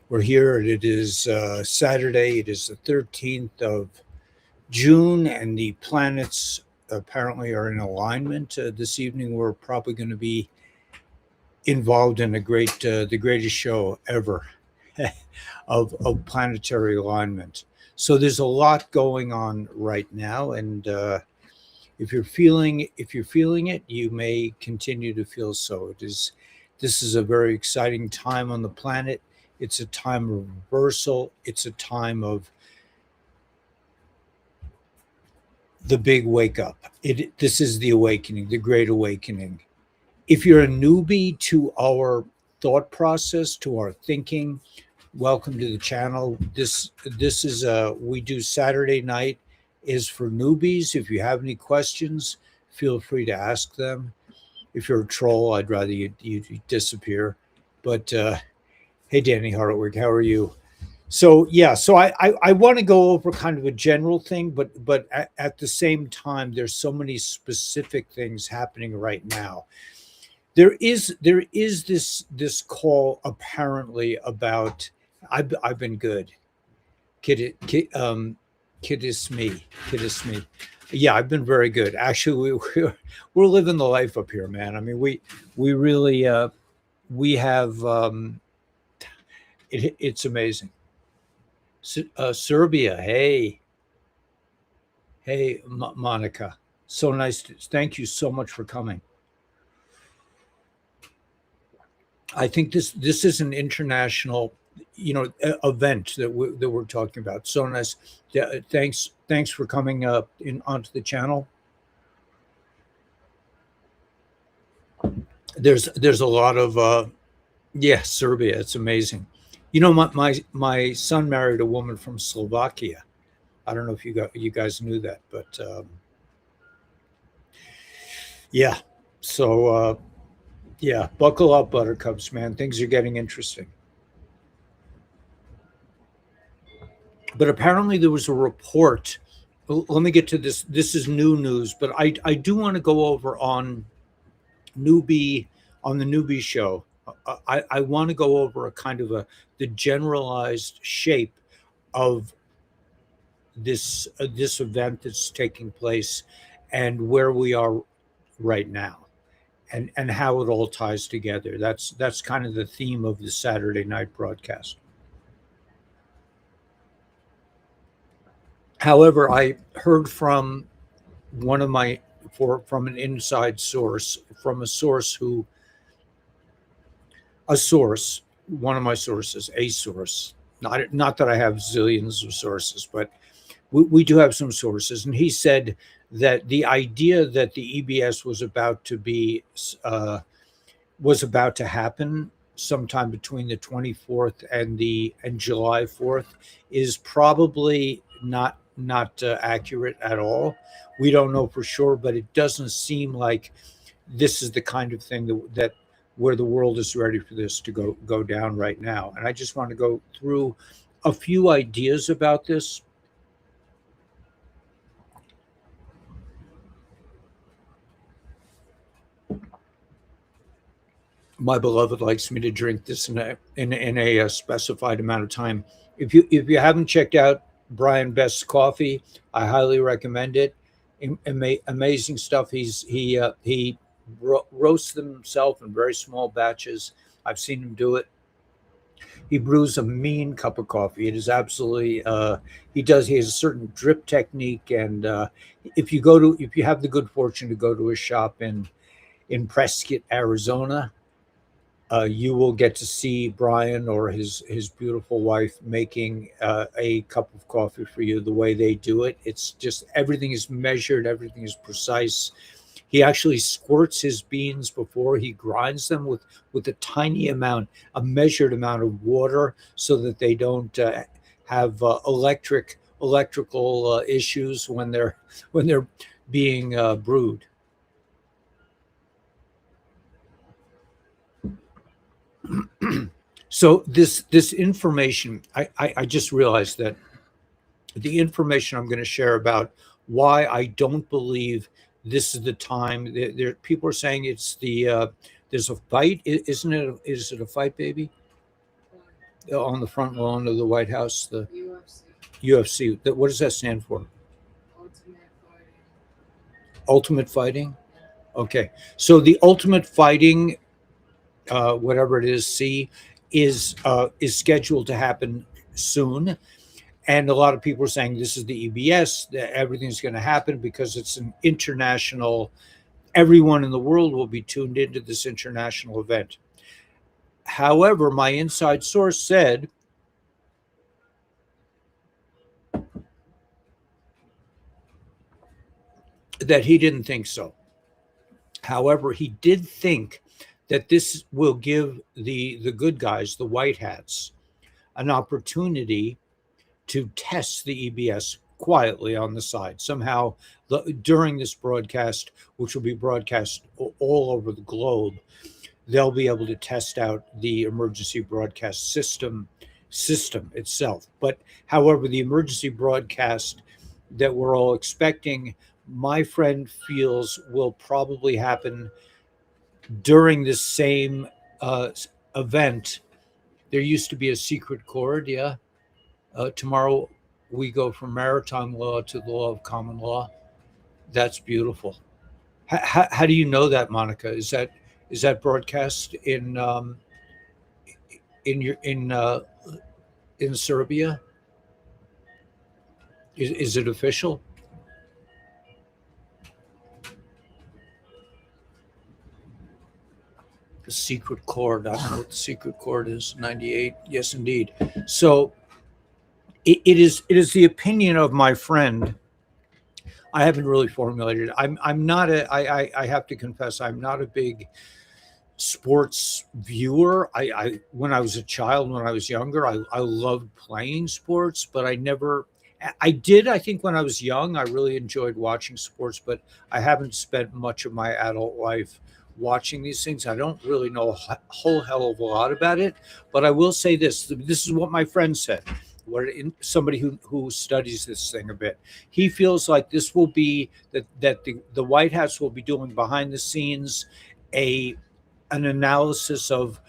We're here. It is Saturday. It is the 13th of June, and the planets apparently are in alignment. This evening, we're probably going to be involved in the greatest show ever of planetary alignment. So there's a lot going on right now, and if you're feeling it, you may continue to feel so. This is a very exciting time on the planet. It's a time of reversal. It's a time of the big wake up. This is the awakening, the great awakening. If you're a newbie to our thought process, to our thinking, welcome to the channel. This is we do Saturday night is for newbies. If you have any questions, feel free to ask them. If you're a troll, I'd rather you disappear. But hey, Danny Hartwig, how are you? So yeah, so I want to go over kind of a general thing, but at the same time, there's so many specific things happening right now. There is this call apparently about I've been good. Kid is me. Yeah, I've been very good. Actually, we're living the life up here, man. I mean, we really we have it's amazing. Serbia, hey, Monica, so nice. Thank you so much for coming. I think this is an international, event that we're talking about. So nice. Yeah, thanks for coming in onto the channel. There's a lot of yeah, Serbia. It's amazing. My son married a woman from Slovakia. I don't know if you guys knew that, but yeah. So yeah, buckle up, buttercups, man. Things are getting interesting. But apparently there was a report. Let me get to this. This is new news, but I do want to go over newbie on the newbie show. I want to go over a kind of the generalized shape of this event that's taking place and where we are right now and how it all ties together. That's kind of the theme of the Saturday night broadcast. However, I heard from one of my from an inside source, from a source, one of my sources, a source. Not that I have zillions of sources, but we do have some sources, and he said that the idea that the EBS uh, was about to happen sometime between the 24th and July 4th is probably not accurate at all. We don't know for sure, but it doesn't seem like this is the kind of thing that where the world is ready for this to go down right now. And I just want to go through a few ideas about this. My beloved likes me to drink this in a specified amount of time. If you haven't checked out Brian Best's coffee, I highly recommend it. Amazing stuff. He roasts them himself in very small batches. I've seen him do it. He brews a mean cup of coffee. It is absolutely he has a certain drip technique, and if you have the good fortune to go to a shop in Prescott, Arizona, you will get to see Brian or his beautiful wife making a cup of coffee for you the way they do it. It's just everything is measured, everything is precise. He actually squirts his beans before he grinds them with a tiny amount, a measured amount of water, so that they don't have electrical issues when they're being brewed. So this information, I just realized that the information I'm going to share about why I don't believe this is the time. People are saying it's the there's a fight, isn't it? Is it a fight, baby? on the front lawn of the White House, the UFC. UFC. What does that stand for? Ultimate Fighting. Ultimate Fighting? Yeah. Okay. So the Ultimate Fighting, whatever it is, is scheduled to happen soon. And a lot of people are saying this is the EBS, that everything's going to happen because it's an international, everyone in the world will be tuned into this international event. However, my inside source said that he didn't think so. However, he did think that this will give the good guys, the white hats, an opportunity to test the EBS quietly on the side. Somehow, during this broadcast, which will be broadcast all over the globe, they'll be able to test out the emergency broadcast system itself. But however, the emergency broadcast that we're all expecting, my friend feels will probably happen during this same uh, event. There used to be a secret chord, yeah. Tomorrow we go from maritime law to the law of common law. That's beautiful. How do you know that, Monica? Is that broadcast in your in Serbia? Is it official? The secret chord. I don't know what the secret chord is. 98. Yes, indeed. So it is the opinion of my friend. I haven't really formulated it. I'm not a I have to confess I'm not a big sports viewer. I when I was a child, when I was younger, I loved playing sports, but I never I did, I think when I was young, I really enjoyed watching sports, but I haven't spent much of my adult life watching these things. I don't really know a whole hell of a lot about it, but I will say this. This is what my friend said. Somebody who studies this thing a bit, he feels like this will be that the White House will be doing behind the scenes a an analysis of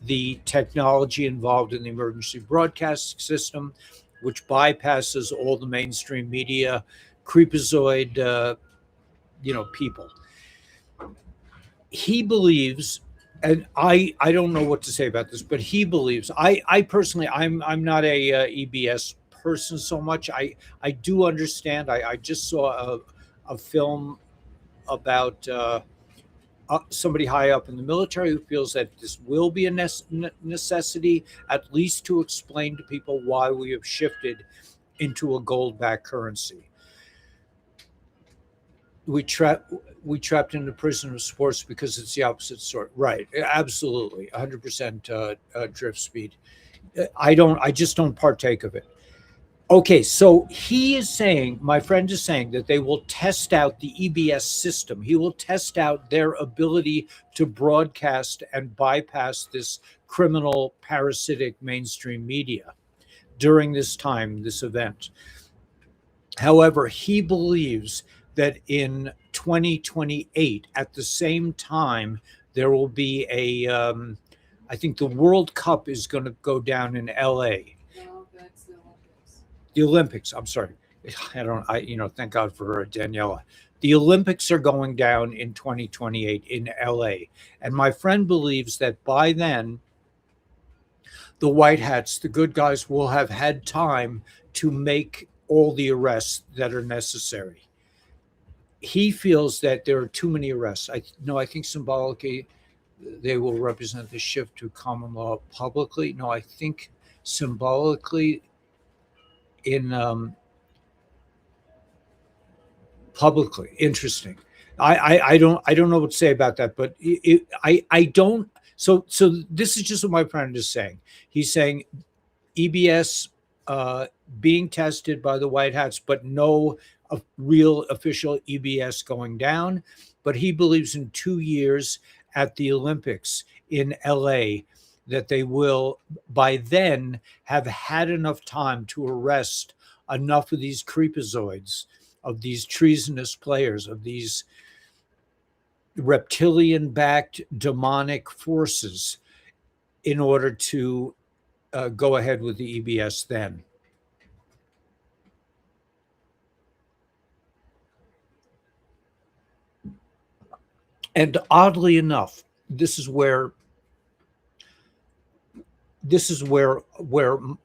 the technology involved in the emergency broadcast system, which bypasses all the mainstream media, creepazoid, people. He believes, and I don't know what to say about this, but he believes. I personally, I'm not a EBS person so much. I do understand. I just saw a film about. Somebody high up in the military who feels that this will be a necessity, at least to explain to people why we have shifted into a gold-backed currency. We trap we trapped into prison of sports because it's the opposite sort. Right? Absolutely, 100% drift speed. I just don't partake of it. Okay, so he is saying, my friend is saying that they will test out the EBS system. He will test out their ability to broadcast and bypass this criminal, parasitic mainstream media during this time, this event. However, he believes that in 2028, at the same time, there will be I think the World Cup is going to go down in LA. No, that's the Olympics. The Olympics. I'm sorry. I don't. Thank God for her, Daniela. The Olympics are going down in 2028 in LA, and my friend believes that by then, the white hats, the good guys, will have had time to make all the arrests that are necessary. He feels that there are too many arrests. I think symbolically they will represent the shift to common law publicly. No, I think symbolically in publicly. Interesting. I don't know what to say about that, but I don't. So this is just what my friend is saying. He's saying EBS uh, being tested by the White Hats, but no real official EBS going down. But he believes in 2 years at the Olympics in LA that they will by then have had enough time to arrest enough of these creepazoids, of these treasonous players, of these reptilian backed demonic forces in order to go ahead with the EBS then. And oddly enough, this is where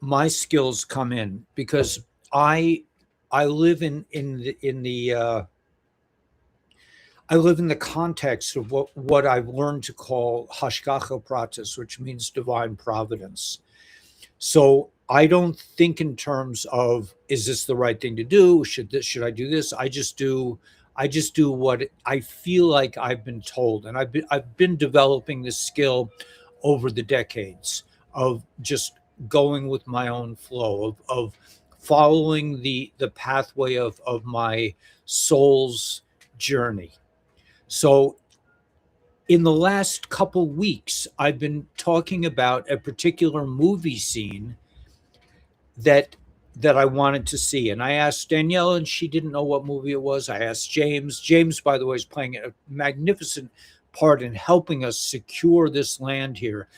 my skills come in, because I live I live in the context of what I've learned to call hashgacha pratis, which means divine providence. So I don't think in terms of, is this the right thing to do? Should I do this? I just do what I feel like I've been told, and I've been developing this skill over the decades of just going with my own flow of following the pathway of my soul's journey. So in the last couple weeks, I've been talking about a particular movie scene that I wanted to see. And I asked Danielle, and she didn't know what movie it was. I asked James. James, by the way, is playing a magnificent part in helping us secure this land here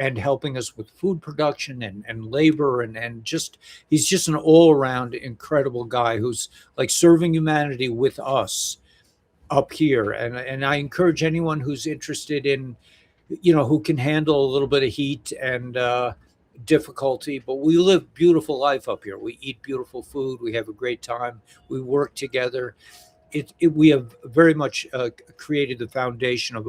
and helping us with food production and labor. And just, he's just an all around incredible guy who's like serving humanity with us up here. And I encourage anyone who's interested in, who can handle a little bit of heat and difficulty, but we live beautiful life up here. We eat beautiful food. We have a great time. We work together. We have very much created the foundation of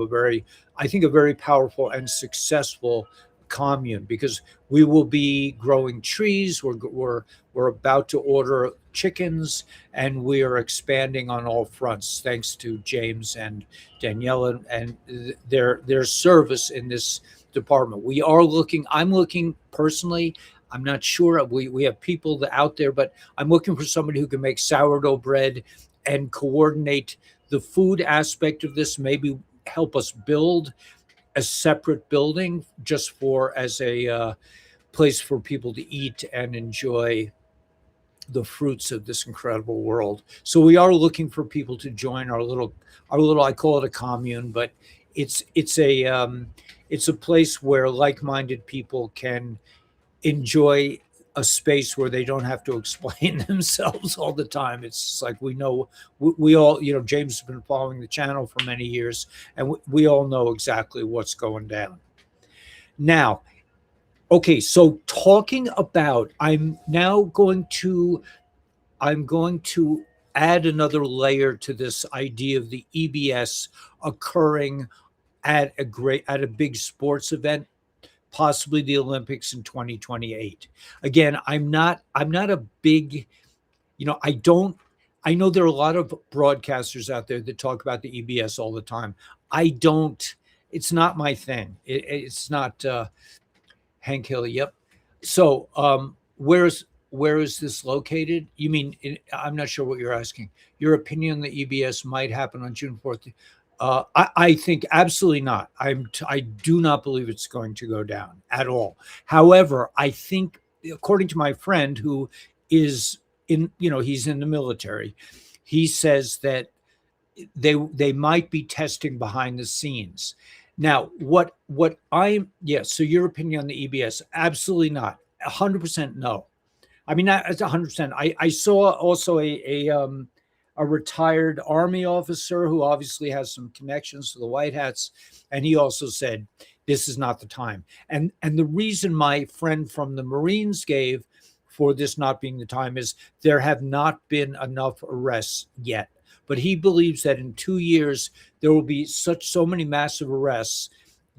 I think, a very powerful and successful commune, because we will be growing trees. We're about to order chickens, and we are expanding on all fronts, thanks to James and Daniela and their service in this department. I'm looking personally. I'm not sure. We have people out there, but I'm looking for somebody who can make sourdough bread and coordinate the food aspect of this, maybe help us build a separate building just as a place for people to eat and enjoy the fruits of this incredible world. So we are looking for people to join our little, I call it a commune, but it's a place where like-minded people can enjoy a space where they don't have to explain themselves all the time. It's just like, we know, we all, James has been following the channel for many years, and we all know exactly what's going down. Now, okay, so talking about, I'm going to add another layer to this idea of the EBS occurring at a big sports event, possibly the Olympics in 2028. Again, I'm not a big, I know there are a lot of broadcasters out there that talk about the EBS all the time. It's not my thing. It's not Hank Hill. Yep. So where is this located? You mean, I'm not sure what you're asking. Your opinion on the EBS might happen on June 4th. I think absolutely not. I do not believe it's going to go down at all. However, I think, according to my friend who is he's in the military, he says that they might be testing behind the scenes. Now, so your opinion on the EBS, absolutely not. 100% no. I mean, that's 100%. I saw also a retired Army officer who obviously has some connections to the White Hats, and he also said this is not the time. And the reason my friend from the Marines gave for this not being the time is there have not been enough arrests yet. But he believes that in 2 years there will be so many massive arrests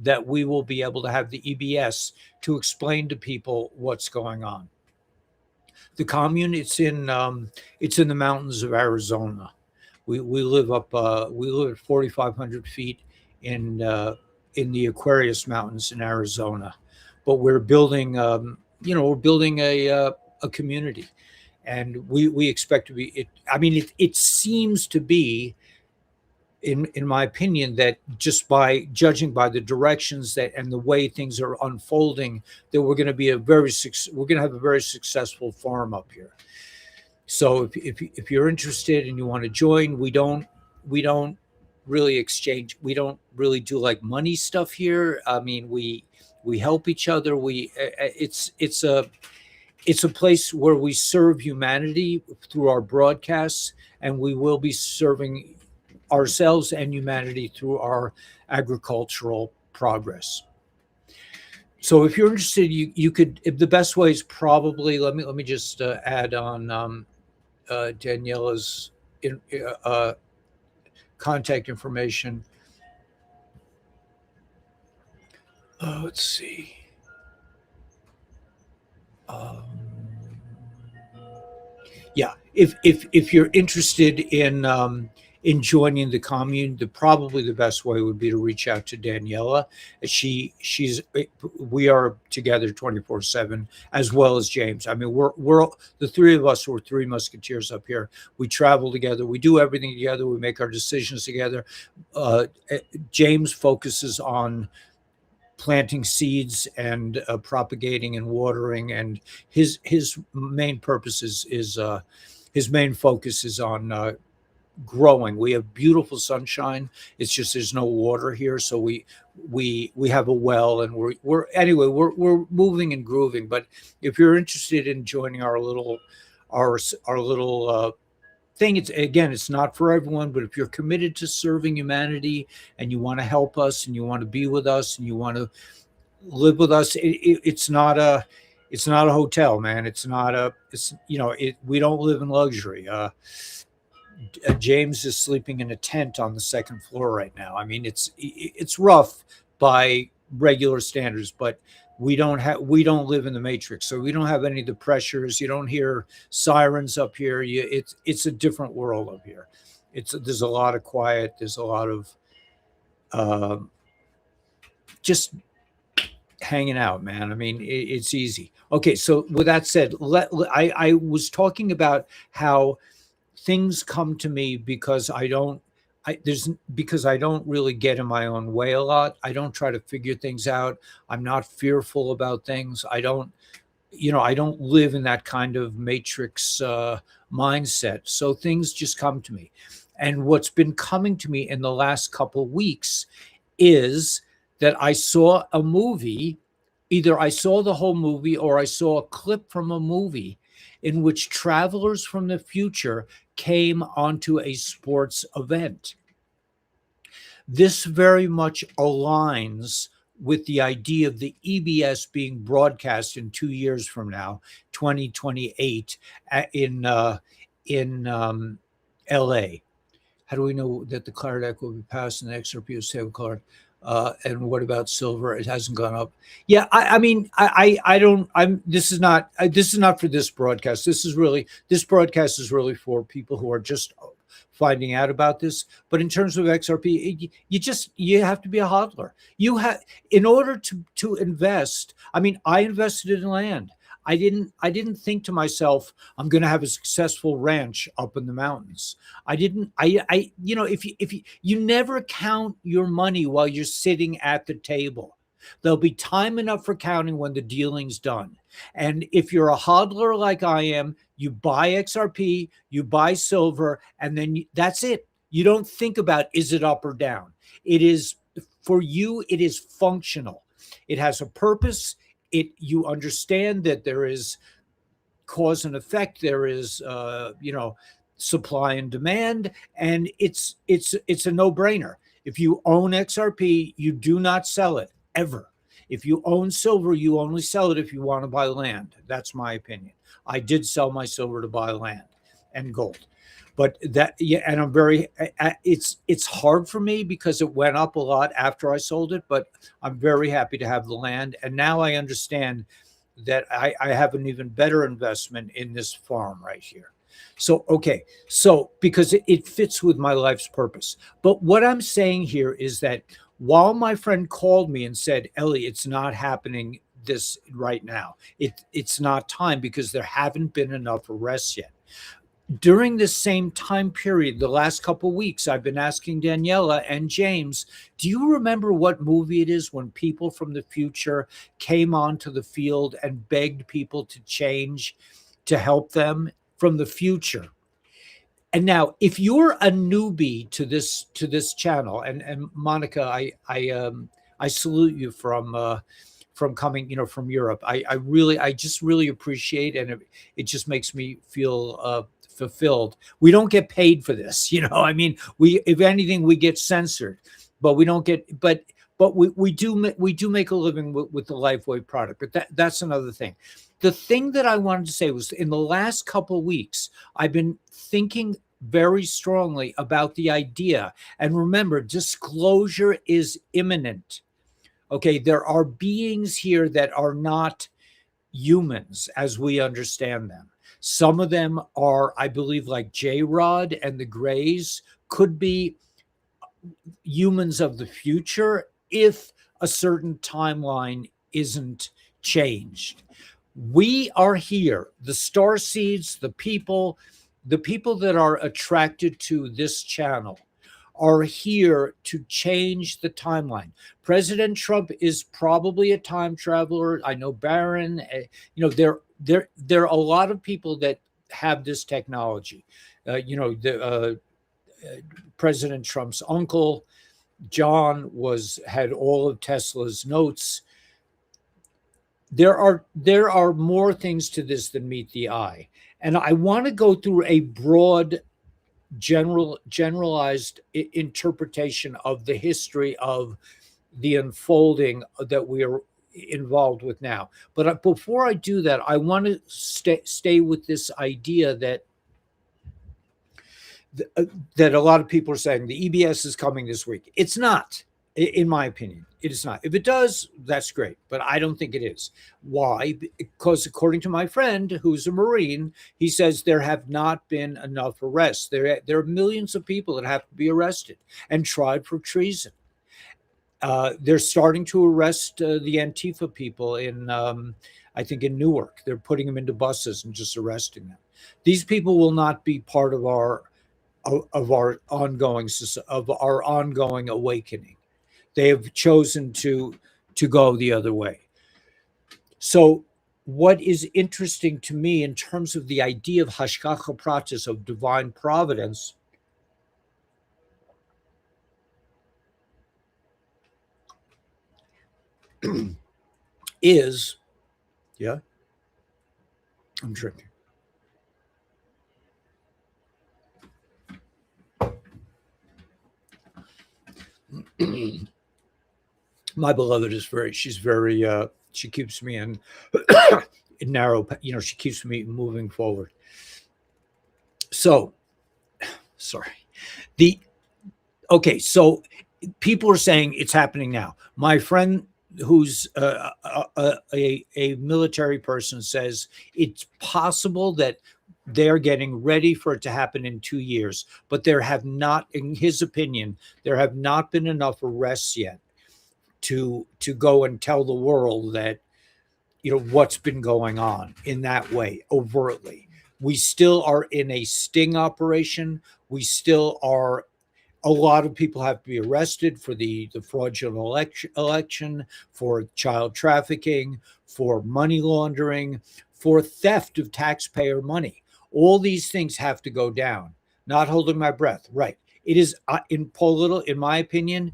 that we will be able to have the EBS to explain to people what's going on. The commune, it's in the mountains of Arizona. We live at 4,500 feet in the Aquarius Mountains in Arizona, but we're building a community, and we expect to be. It seems to be, in my opinion, that just by judging by the directions and the way things are unfolding, that we're going to have a very successful farm up here. So if you're interested and you want to join, we don't really exchange. We don't really do like money stuff here. I mean, we We help each other. It's a place where we serve humanity through our broadcasts, and we will be serving ourselves and humanity through our agricultural progress. So if you're interested, you could. If the best way is probably, let me just add on Daniela's contact information. Let's see. Yeah, if you're interested in joining the commune, probably the best way would be to reach out to Daniela. We are together 24/7, as well as James. I mean, we're the three of us. We're three musketeers up here. We travel together. We do everything together. We make our decisions together. James focuses on planting seeds and propagating and watering, and his main purpose is his main focus is on growing. We have beautiful sunshine. It's just there's no water here, so we have a well, and we're moving and grooving. But if you're interested in joining our little thing, it's not for everyone, but if you're committed to serving humanity and you want to help us and you want to be with us and you want to live with us, it's not a hotel, man. We don't live in luxury. James is sleeping in a tent on the second floor right now. I mean, it's rough by regular standards, but we don't live in the Matrix, so we don't have any of the pressures. You don't hear sirens up here. It's a different world up here. There's a lot of quiet. There's a lot of just hanging out, man. I mean, it's easy. Okay, so with that said, I was talking about how things come to me because I don't really get in my own way a lot. I don't try to figure things out. I'm not fearful about things. I don't live in that kind of matrix mindset. So things just come to me. And what's been coming to me in the last couple of weeks is that I saw a movie. Either I saw the whole movie or I saw a clip from a movie in which travelers from the future came onto a sports event. This very much aligns with the idea of the EBS being broadcast in 2 years from now, 2028, in LA. How do we know that the Card Act will be passed and the XRP will save a card? And what about silver? It hasn't gone up. Yeah, this is not for this broadcast. This broadcast is really for people who are just finding out about this. But in terms of XRP, you have to be a hodler. In order to invest. I mean, I invested in land. I didn't think to myself, I'm going to have a successful ranch up in the mountains. If you never count your money while you're sitting at the table. There'll be time enough for counting when the dealing's done. And if you're a hodler like I am, you buy XRP, you buy silver, and then that's it. You don't think about, is it up or down? It is, for you, it is functional. It has a purpose. You understand that there is cause and effect. There is, supply and demand, and it's a no-brainer. If you own XRP, you do not sell it ever. If you own silver, you only sell it if you want to buy land. That's my opinion. I did sell my silver to buy land and gold. But and I'm very, it's hard for me because it went up a lot after I sold it, but I'm very happy to have the land. And now I understand that I have an even better investment in this farm right here. So, okay. So, because it fits with my life's purpose. But what I'm saying here is that while my friend called me and said, Ellie, it's not happening this right now. It's not time because there haven't been enough arrests yet. During this same time period, the last couple of weeks, I've been asking Daniela and James, do you remember what movie it is when people from the future came onto the field and begged people to change, to help them from the future? And now, if you're a newbie to this channel, and Monica, I salute you from from coming, from Europe. I just really appreciate, and it just makes me feel fulfilled. We don't get paid for this, I mean, if anything, we get censored, but we don't get, but we do make a living with the Lifeway product. But that's another thing. The thing that I wanted to say was, in the last couple of weeks, I've been thinking very strongly about the idea. And remember, disclosure is imminent. Okay, there are beings here that are not humans as we understand them. Some of them are, I believe, like J-Rod and the Greys, could be humans of the future if a certain timeline isn't changed. We are here, the star seeds, the people that are attracted to this channel are here to change the timeline. President Trump is probably a time traveler. I know Barron, there are a lot of people that have this technology. President Trump's uncle, John, had all of Tesla's notes. There are more things to this than meet the eye. And I want to go through a broad, generalized interpretation of the history of the unfolding that we are involved with now. But before I do that, I want to stay with this idea that a lot of people are saying the EBS is coming this week. It's not, in my opinion. It is not. If it does, that's great, but I don't think it is. Why? Because according to my friend, who's a Marine, he says there have not been enough arrests. There are millions of people that have to be arrested and tried for treason. They're starting to arrest the Antifa people I think in Newark. They're putting them into buses and just arresting them. These people will not be part of our ongoing awakening. They have chosen to go the other way. So what is interesting to me in terms of the idea of Hashgacha Pratis, of divine providence, is, yeah, I'm drinking. My beloved is she's very, she keeps me in narrow, she keeps me moving forward. So, sorry. So people are saying it's happening now. My friend who's a military person says it's possible that they're getting ready for it to happen in 2 years, but there have not, in his opinion, there have not been enough arrests yet to go and tell the world that, what's been going on in that way overtly. We still are in a sting operation. We still are. A lot of people have to be arrested for the fraudulent election, for child trafficking, for money laundering, for theft of taxpayer money. All these things have to go down. Not holding my breath. Right. It is in Paul Little, in my opinion,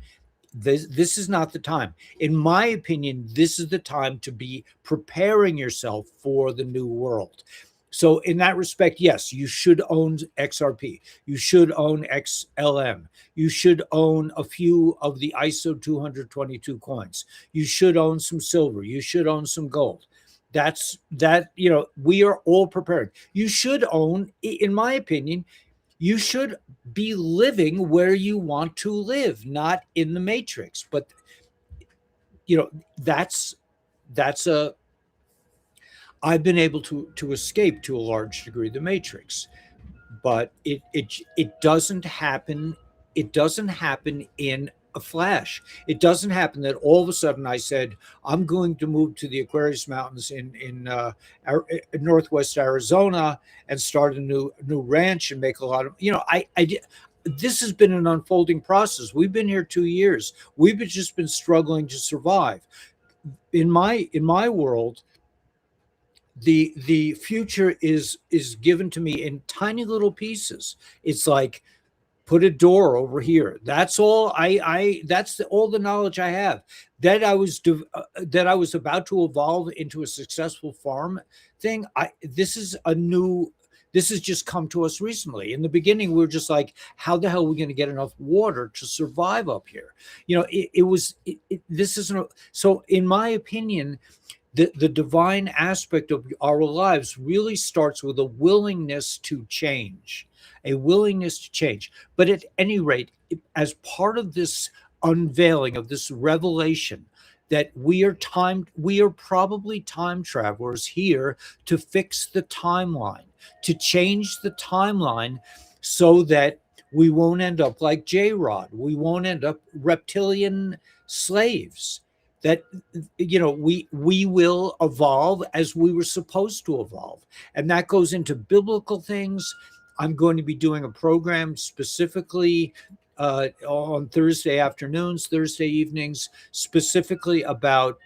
this is not the time. In my opinion, this is the time to be preparing yourself for the new world. So in that respect, yes, you should own XRP. You should own XLM. You should own a few of the ISO 222 coins. You should own some silver. You should own some gold. We are all prepared. You should own, in my opinion, you should be living where you want to live, not in the matrix. But, I've been able to escape to a large degree the matrix, but it doesn't happen. It doesn't happen in a flash. It doesn't happen that all of a sudden I said, I'm going to move to the Aquarius Mountains in Northwest Arizona and start a new ranch and make a lot of, this has been an unfolding process. We've been here 2 years. We've just been struggling to survive. In my world, the future is given to me in tiny little pieces. It's like put a door over here. That's all all the knowledge I have. That that I was about to evolve into a successful farm thing. This has just come to us recently. In the beginning, we were just like, how the hell are we going to get enough water to survive up here? This isn't, so in my opinion, the divine aspect of our lives really starts with a willingness to change, a willingness to change. But at any rate, as part of this unveiling of this revelation, that we are probably time travelers here to fix the timeline, to change the timeline so that we won't end up like J-Rod. We won't end up reptilian slaves. That we will evolve as we were supposed to evolve. And that goes into biblical things. I'm going to be doing a program specifically on Thursday afternoons, Thursday evenings, specifically about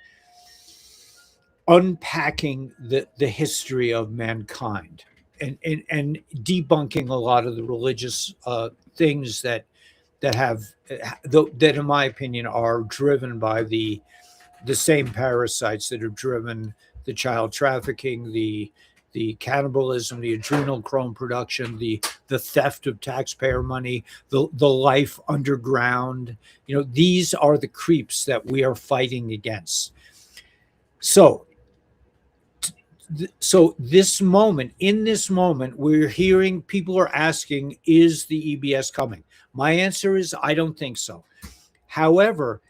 unpacking the history of mankind and debunking a lot of the religious things that in my opinion are driven by the same parasites that have driven the child trafficking, the cannibalism, the adrenochrome production, the theft of taxpayer money, the life underground. These are the creeps that we are fighting against. So this moment, we're hearing people are asking, is the EBS coming? My answer is, I don't think so. However,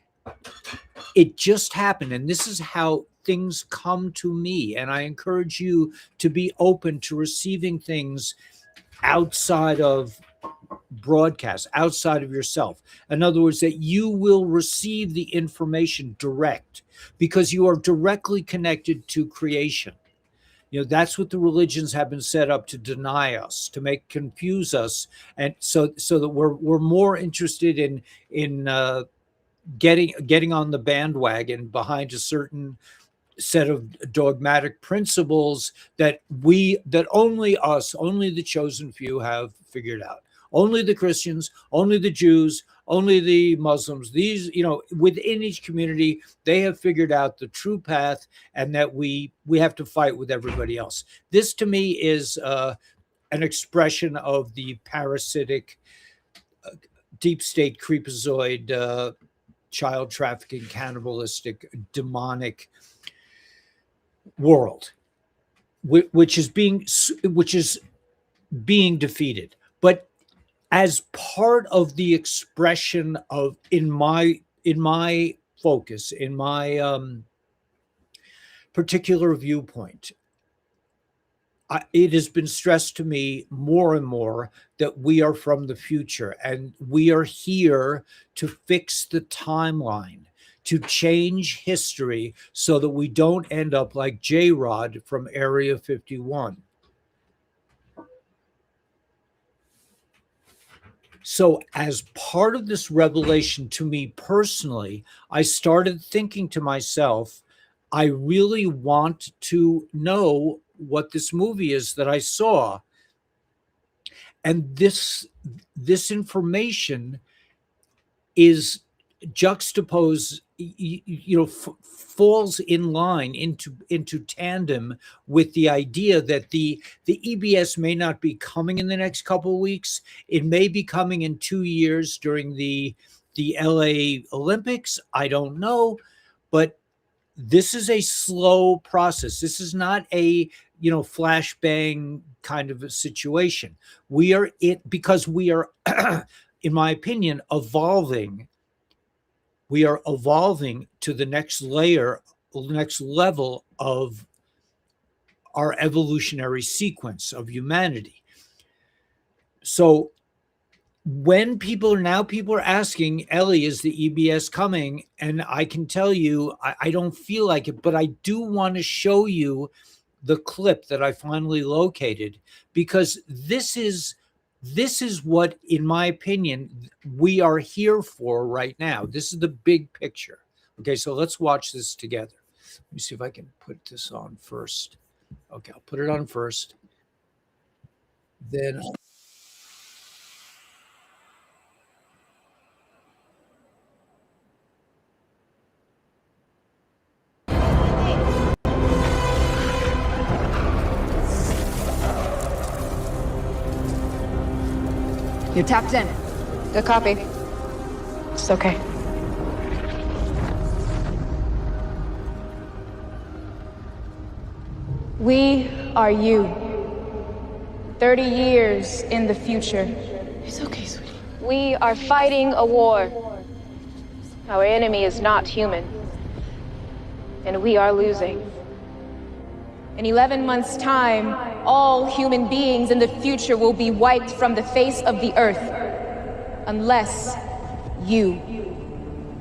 it just happened, and this is how things come to me. And I encourage you to be open to receiving things outside of broadcast, outside of yourself. In other words, that you will receive the information direct because you are directly connected to creation. That's what the religions have been set up to deny us, to confuse us, and so that we're more interested in getting on the bandwagon behind a certain set of dogmatic principles that only the chosen few have figured out. Only the Christians, only the Jews, only the Muslims. These, within each community, they have figured out the true path, and that we have to fight with everybody else. This, to me, is an expression of the parasitic, deep state, creepazoid, child trafficking, cannibalistic, demonic world, which is being defeated. But as part of the expression of in my focus, in my particular viewpoint, it has been stressed to me more and more that we are from the future, and we are here to fix the timeline, to change history so that we don't end up like J-Rod from Area 51. So as part of this revelation to me personally, I started thinking to myself, I really want to know what this movie is that I saw. And this information is juxtaposed, falls in line into tandem with the idea that the EBS may not be coming in the next couple of weeks. It may be coming in 2 years during the LA Olympics. I don't know, but this is a slow process. This is not a flashbang kind of a situation. Because we are, in my opinion, evolving. We are evolving to the next level of our evolutionary sequence of humanity. So when people are asking, Ellie, is the EBS coming? And I can tell you, I don't feel like it, but I do want to show you the clip that I finally located, because this is what, in my opinion, we are here for right now. This is the big picture. Okay, so let's watch this together. Let me see if I can put this on first. Okay, I'll put it on first. Then You're tapped in. Good copy. It's okay. We are you. 30 years in the future. It's okay, sweetie. We are fighting a war. Our enemy is not human. And we are losing. In 11 months' time, all human beings in the future will be wiped from the face of the earth. Unless you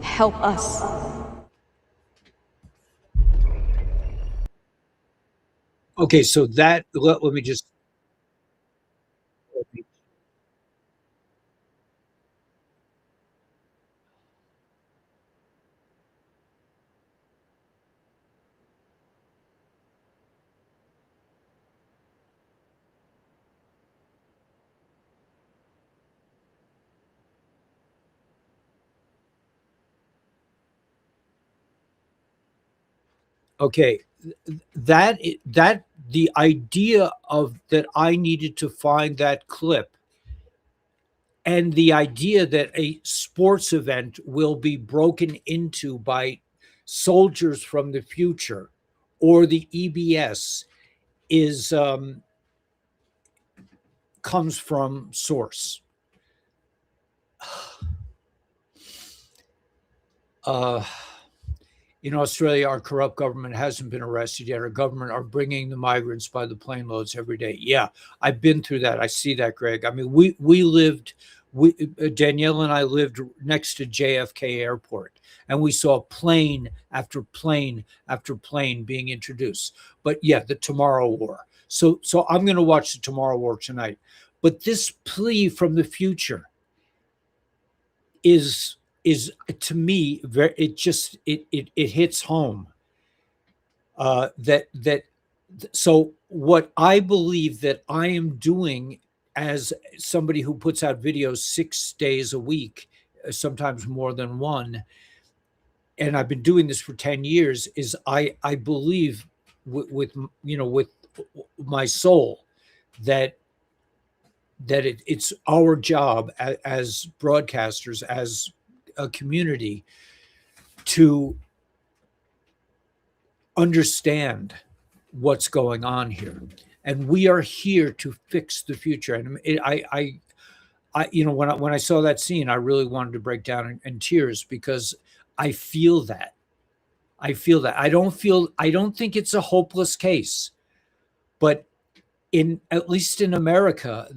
help us. Okay, so that let me just. Okay, that the idea of that I needed to find that clip, and the idea that a sports event will be broken into by soldiers from the future or the EBS is comes from source. In Australia, our corrupt government hasn't been arrested yet. Our government are bringing the migrants by the plane loads every day. Yeah, I've been through that. I see that, Greg. I mean, Danielle and I lived next to JFK Airport, and we saw plane after plane after plane being introduced. But yeah, the Tomorrow War. So I'm going to watch the Tomorrow War tonight. But this plea from the future is to me very, it hits home, that so what I believe that I am doing as somebody who puts out videos 6 days a week, sometimes more than one, and I've been doing this for 10 years, is I believe with my soul that it's our job as broadcasters, as a community, to understand what's going on here, and we are here to fix the future. And I when I saw that scene, I really wanted to break down in tears, because I feel that. I don't think it's a hopeless case, but at least in America,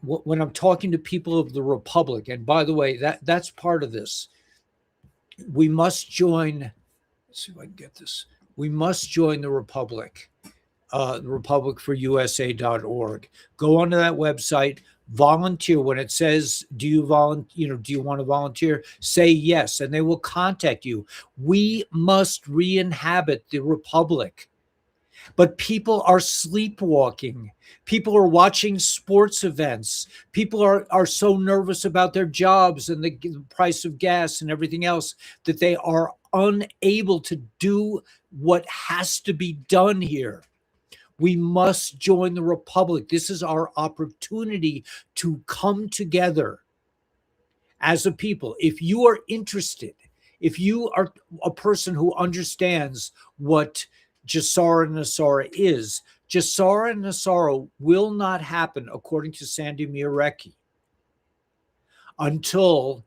when I'm talking to people of the Republic, and by the way, that's part of this, we must join. Let's see if I can get this. We must join the Republic republicforusa.org. Go onto that website, volunteer. When it says, do you want to volunteer? Say yes, and they will contact you. We must re-inhabit the Republic. But people are sleepwalking. People are watching sports events. People are so nervous about their jobs and the price of gas and everything else that they are unable to do what has to be done here. We must join the Republic. This is our opportunity to come together as a people. If you are interested, if you are a person who understands what GESARA NESARA is, GESARA NESARA will not happen, according to Sandy Mierecki, until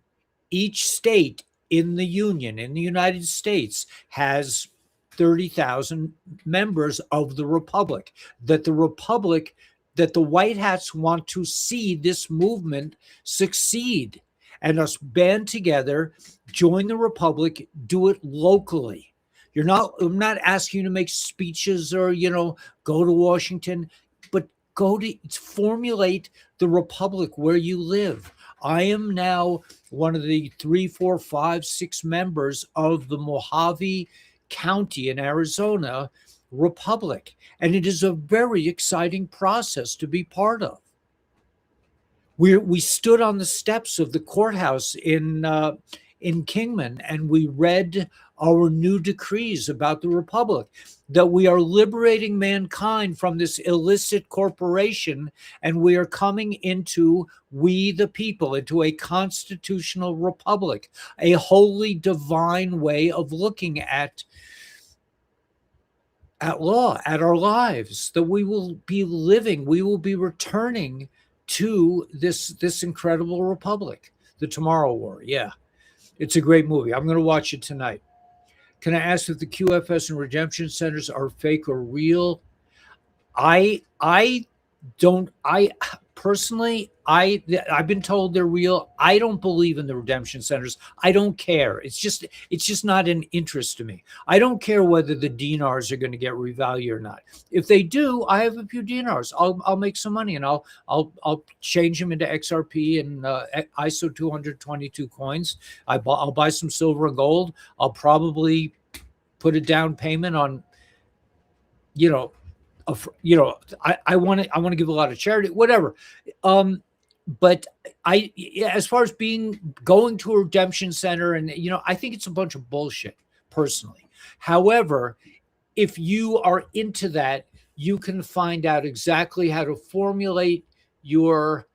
each state in the Union, in the United States, has 30,000 members of the Republic. That the White Hats want to see this movement succeed, and us band together, join the Republic, do it locally. I'm not asking you to make speeches or, go to Washington, but go to formulate the Republic where you live. I am now one of the 3, 4, 5, 6 members of the Mojave County in Arizona Republic, and it is a very exciting process to be part of. We stood on the steps of the courthouse in Kingman, and we read our new decrees about the republic, that we are liberating mankind from this illicit corporation, and we are coming into we the people, into a constitutional republic, a holy divine way of looking at law, at our lives, that we will be living, we will be returning to this incredible republic. The Tomorrow War. Yeah, it's a great movie. I'm going to watch it tonight. Can I ask if the QFS and redemption centers are fake or real? I don't. I personally, I've been told they're real. I don't believe in the redemption centers. I don't care. It's just not an interest to me. I don't care whether the dinars are going to get revalued or not. If they do, I have a few dinars. I'll make some money, and I'll change them into XRP and ISO 222 coins. I'll buy some silver and gold. I'll probably put a down payment on, I want to give a lot of charity, whatever. But as far as going to a redemption center, and I think it's a bunch of bullshit personally. However, if you are into that, you can find out exactly how to formulate your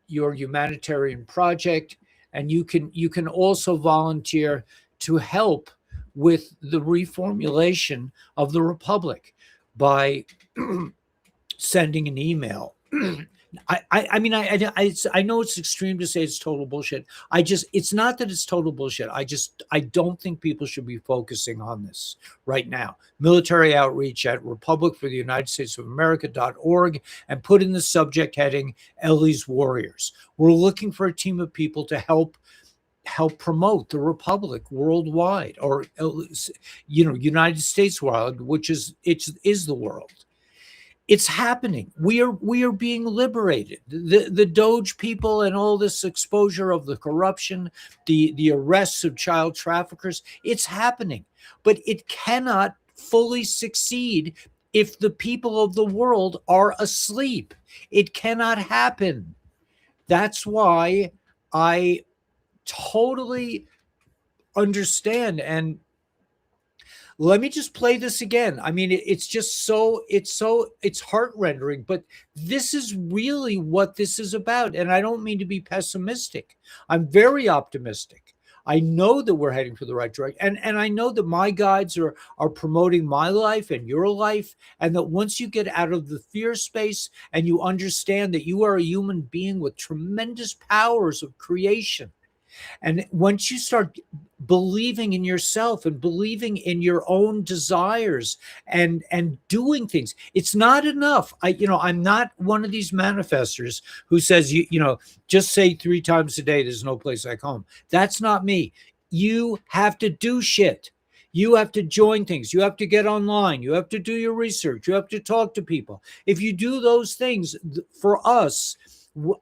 humanitarian project, and you can also volunteer to help with the reformulation of the republic by sending an email. I mean, I know it's extreme to say it's total bullshit. It's not that it's total bullshit. I don't think people should be focusing on this right now. Military outreach at republicfortheunitedstatesofamerica.org, and put in the subject heading Ellie's Warriors. We're looking for a team of people to help promote the republic worldwide, or United States world, which is the world. It's happening. We are being liberated. The Doge people and all this exposure of the corruption, the arrests of child traffickers, it's happening. But it cannot fully succeed if the people of the world are asleep. It cannot happen. That's why I totally understand. And let me just play this again. I mean, it's heart-rendering, but this is really what this is about. And I don't mean to be pessimistic. I'm very optimistic. I know that we're heading for the right direction. And I know that my guides are promoting my life and your life. And that once you get out of the fear space and you understand that you are a human being with tremendous powers of creation, and once you start believing in yourself and believing in your own desires and doing things, it's not enough. I'm not one of these manifestors who says, just say 3 times a day, there's no place like home. That's not me. You have to do shit. You have to join things. You have to get online. You have to do your research. You have to talk to people. If you do those things, for us,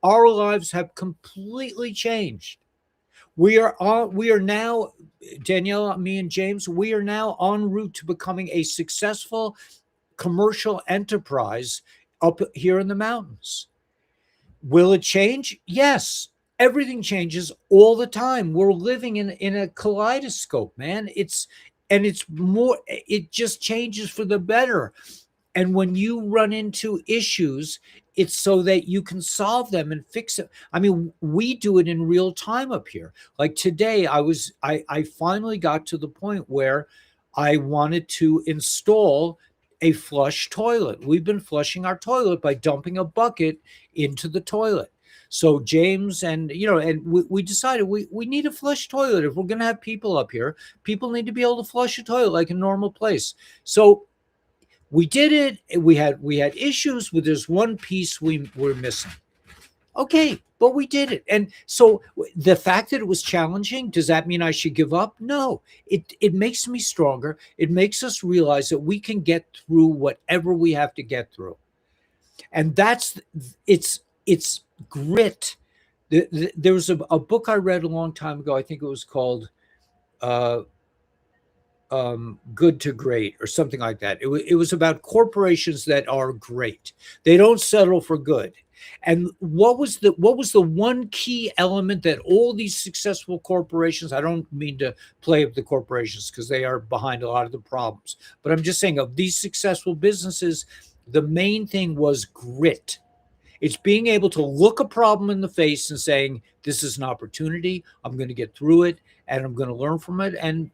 our lives have completely changed. We are now, Danielle, me and James, we are now en route to becoming a successful commercial enterprise up here in the mountains. Will it change? Yes. Everything changes all the time. We're living in a kaleidoscope, man. It just changes for the better. And when you run into issues, it's so that you can solve them and fix it. I mean, we do it in real time up here. Like today, I finally got to the point where I wanted to install a flush toilet. We've been flushing our toilet by dumping a bucket into the toilet. So James and we decided we need a flush toilet. If we're going to have people up here, people need to be able to flush a toilet like a normal place. So we did it. We had issues with this one piece we were missing. Okay, but we did it. And so the fact that it was challenging, does that mean I should give up? No, it makes me stronger. It makes us realize that we can get through whatever we have to get through. And it's grit. There was a book I read a long time ago. I think it was called good to great or something like that. It was about corporations that are great. They don't settle for good. And what was the one key element that all these successful corporations, I don't mean to play up the corporations because they are behind a lot of the problems, but I'm just saying of these successful businesses, the main thing was grit. It's being able to look a problem in the face and saying, this is an opportunity. I'm going to get through it and I'm going to learn from it. And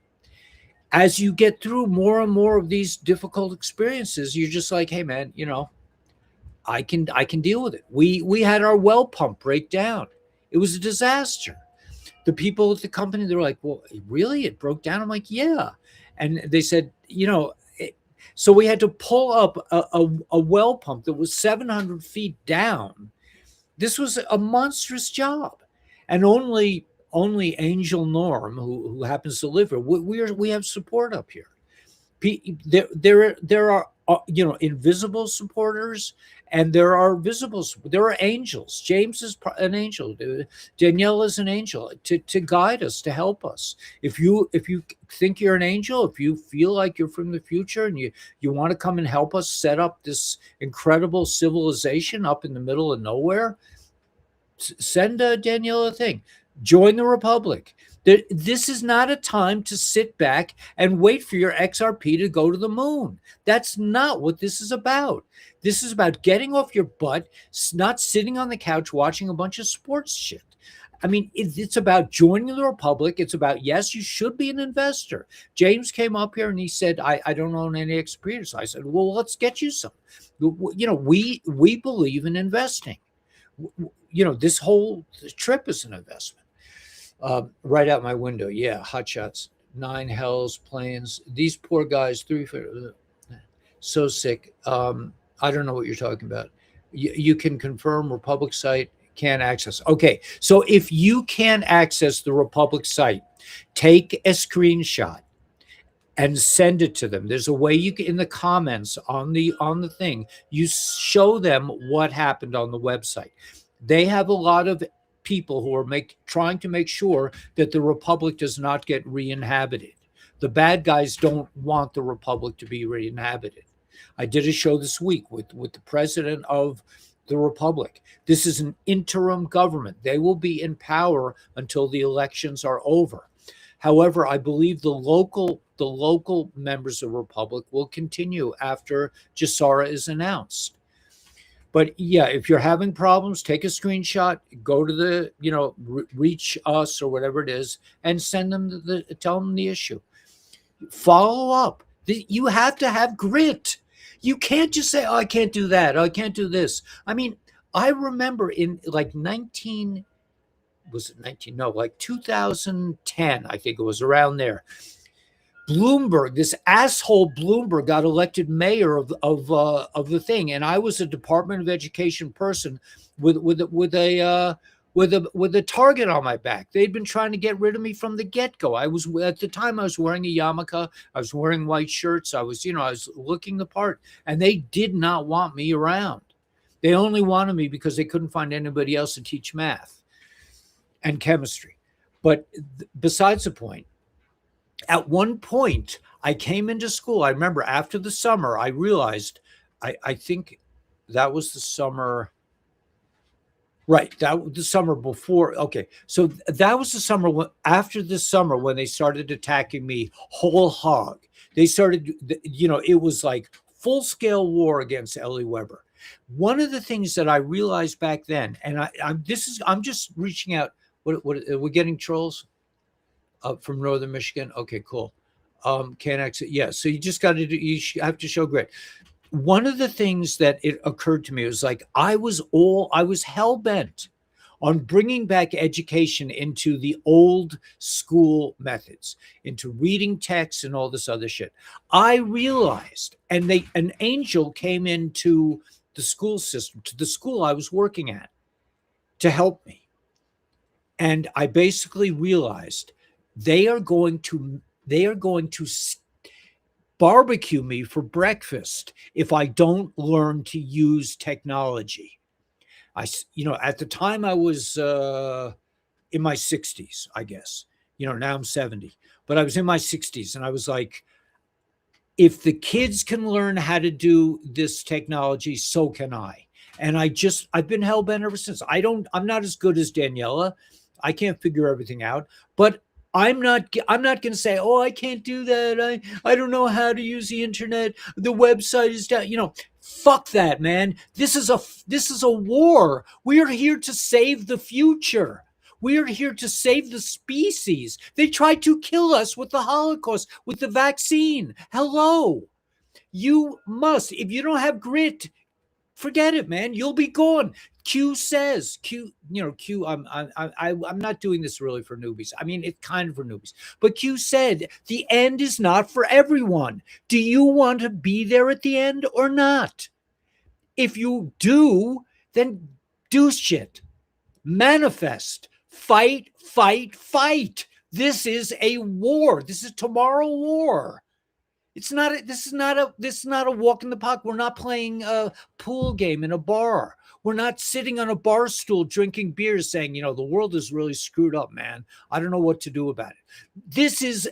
as you get through more and more of these difficult experiences, you're just like, hey man, I can deal with it. We had our well pump break down. It was a disaster. The people at the company, they were like, well, really? It broke down? I'm like, yeah. And they said, so we had to pull up a well pump that was 700 feet down. This was a monstrous job. And only Angel Norm, who happens to live here, we have support up here. There are invisible supporters, and there are visible. There are angels. James is an angel. Danielle is an angel to guide us, to help us. If you think you're an angel, if you feel like you're from the future and you want to come and help us set up this incredible civilization up in the middle of nowhere, send Danielle a thing. Join the Republic. This is not a time to sit back and wait for your XRP to go to the moon. That's not what this is about. This is about getting off your butt, not sitting on the couch watching a bunch of sports shit. I mean, it's about joining the Republic. It's about, yes, you should be an investor. James came up here and he said, I don't own any experience. I said, well, let's get you some. We believe in investing. This whole trip is an investment. Right out my window. Yeah. Hot shots, 9 hells, planes. These poor guys, so sick. I don't know what you're talking about. You can confirm Republic site can't access. Okay. So if you can access the Republic site, take a screenshot and send it to them. There's a way you can, in the comments on the thing, you show them what happened on the website. They have a lot of people who are trying to make sure that the Republic does not get re-inhabited. The bad guys don't want the Republic to be re-inhabited. I did a show this week with the president of the Republic. This is an interim government. They will be in power until the elections are over. However, I believe the local members of the Republic will continue after GESARA is announced. But yeah, if you're having problems, take a screenshot, go to the, reach us or whatever it is, and send them tell them the issue. Follow up. You have to have grit. You can't just say, oh, I can't do that. Oh, I can't do this. I mean, I remember in like 2010, I think it was around there. Bloomberg, this asshole Bloomberg, got elected mayor of the thing, and I was a Department of Education person with a target on my back. They'd been trying to get rid of me from the get-go. At the time I was wearing a yarmulke, I was wearing white shirts, I was looking the part, and they did not want me around. They only wanted me because they couldn't find anybody else to teach math and chemistry. But besides the point, at one point, I came into school. I remember after the summer, I realized, I think that was the summer, right? That the summer before. Okay, so that was the summer after the summer when they started attacking me whole hog. They started, it was like full scale war against Ellie Weber. One of the things that I realized back then, and I'm just reaching out. What are we getting trolls? From Northern Michigan. Okay, cool. Can't access. Yeah. So you just got to you have to show grit. One of the things that it occurred to me was like, I was hell bent on bringing back education into the old school methods, into reading texts and all this other shit. I realized, and an angel came into the school system, to the school I was working at, to help me. And I basically realized they are going to barbecue me for breakfast if I don't learn to use technology. At the time I was in my 60s, I guess. Now I'm 70, but I was in my 60s and I was like, if the kids can learn how to do this technology, so can I. And I've been hell bent ever since. I'm not as good as Daniela. I can't figure everything out, but I'm not going to say, oh, I can't do that. I don't know how to use the internet. The website is down. Fuck that, man. This is a war. We are here to save the future. We are here to save the species. They tried to kill us with the Holocaust, with the vaccine. Hello. You must, if you don't have grit, forget it, man. You'll be gone. Q, I'm not doing this really for newbies. I mean, it's kind of for newbies. But Q said, the end is not for everyone. Do you want to be there at the end or not? If you do, then do shit. Manifest. Fight, fight, fight. This is a war. This is tomorrow war. This is not a walk in the park. We're not playing a pool game in a bar. We're not sitting on a bar stool drinking beers saying, the world is really screwed up, man. I don't know what to do about it. This is,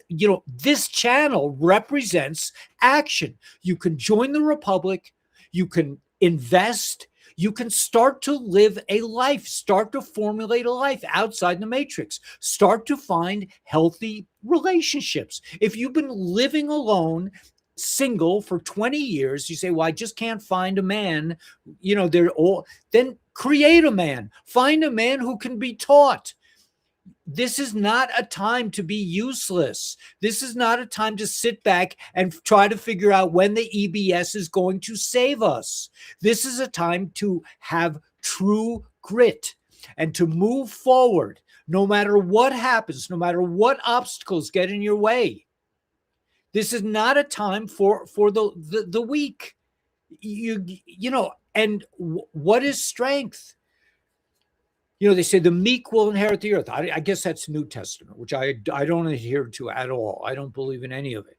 this channel represents action. You can join the Republic. You can invest. You can start to live a life, start to formulate a life outside the matrix, start to find healthy relationships. If you've been living alone, single for 20 years, you say, well, I just can't find a man, then create a man, find a man who can be taught. This is not a time to be useless. This is not a time to sit back and try to figure out when the EBS is going to save us. This is a time to have true grit and to move forward, no matter what happens, no matter what obstacles get in your way. This is not a time for the weak. And what is strength? They say the meek will inherit the earth. I guess that's New Testament, which I don't adhere to at all. I don't believe in any of it.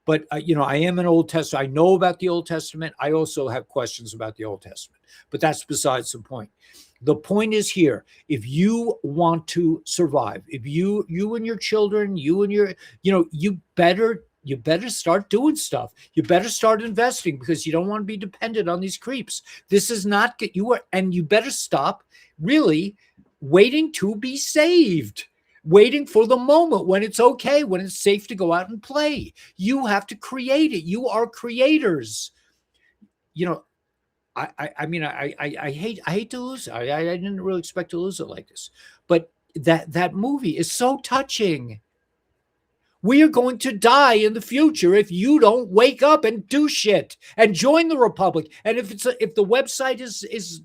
But, I am an Old Testament. I know about the Old Testament. I also have questions about the Old Testament. But that's besides the point. The point is here. If you want to survive, if you and your children, you better start doing stuff. You better start investing because you don't want to be dependent on these creeps. This is not and you better stop really waiting to be saved, waiting for the moment when it's okay, when it's safe to go out and play. You have to create it. You are creators. I hate to lose it. I didn't really expect to lose it like this, but that movie is so touching. We are going to die in the future if you don't wake up and do shit and join the Republic. And if the website is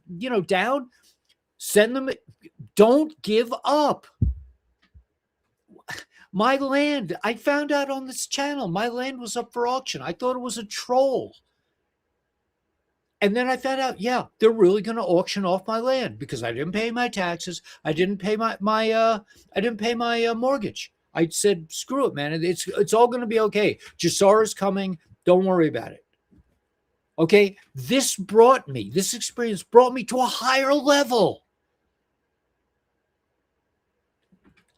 down, send them. Don't give up. My land, I found out on this channel, my land was up for auction. I thought it was a troll. And then I found out, yeah, they're really going to auction off my land because I didn't pay my taxes. I didn't pay my mortgage. I said, screw it, man. It's all going to be okay. Jassara's coming. Don't worry about it. Okay. This experience brought me to a higher level.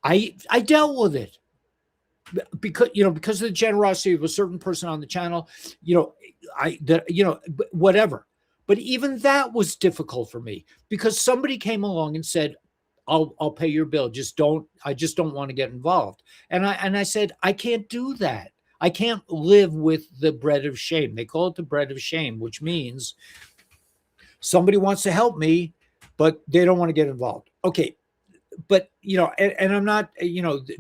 I dealt with it because of the generosity of a certain person on the channel, whatever. But even that was difficult for me because somebody came along and said, I'll pay your bill. I just don't want to get involved. And I said, I can't do that. I can't live with the bread of shame. They call it the bread of shame, which means somebody wants to help me, but they don't want to get involved. Okay. But, and I'm not,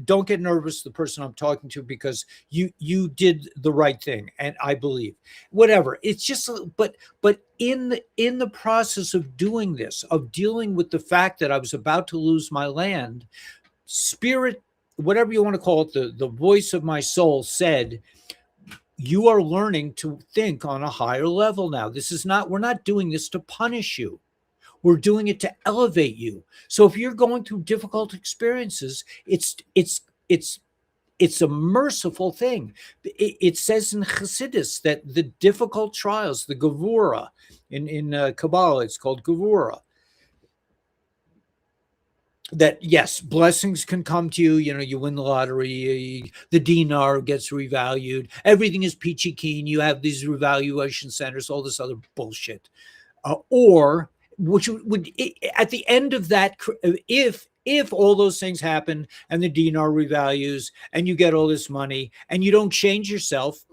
don't get nervous, the person I'm talking to, because you did the right thing. And I believe whatever, it's just, but in the process of doing this, of dealing with the fact that I was about to lose my land, spirit, whatever you want to call it, the voice of my soul said, you are learning to think on a higher level now. We're not doing this to punish you. We're doing it to elevate you. So if you're going through difficult experiences, it's a merciful thing. It says in Chassidus that the difficult trials, the Gevura, in Kabbalah, it's called Gevura. that yes, blessings can come to you. You know, you win the lottery, the dinar gets revalued, everything is peachy keen. You have these revaluation centers, all this other bullshit. Or which would at the end of that, if all those things happen and the dinar revalues and you get all this money and you don't change yourself,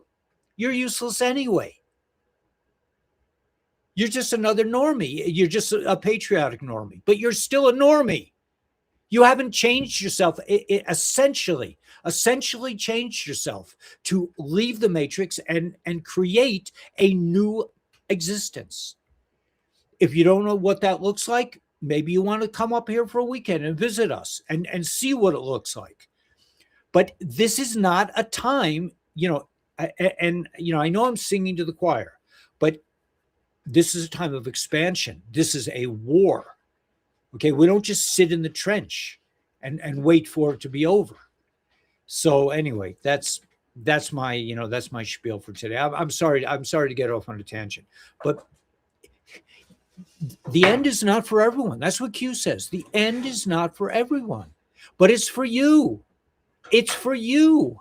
you're useless anyway. You're just another normie. You're just a patriotic normie, but you're still a normie. You haven't changed yourself. Essentially changed yourself to leave the matrix and create a new existence. If you don't know what that looks like, maybe you want to come up here for a weekend and visit us and see what it looks like. But this is not a time, you know, and you know, I know I'm singing to the choir, but this is a time of expansion. This is a war. Okay, we don't just sit in the trench and wait for it to be over. So anyway, that's my, you know, that's my spiel for today. I'm sorry to get off on a tangent, but the end is not for everyone. That's what Q says. The end is not for everyone, but it's for you. It's for you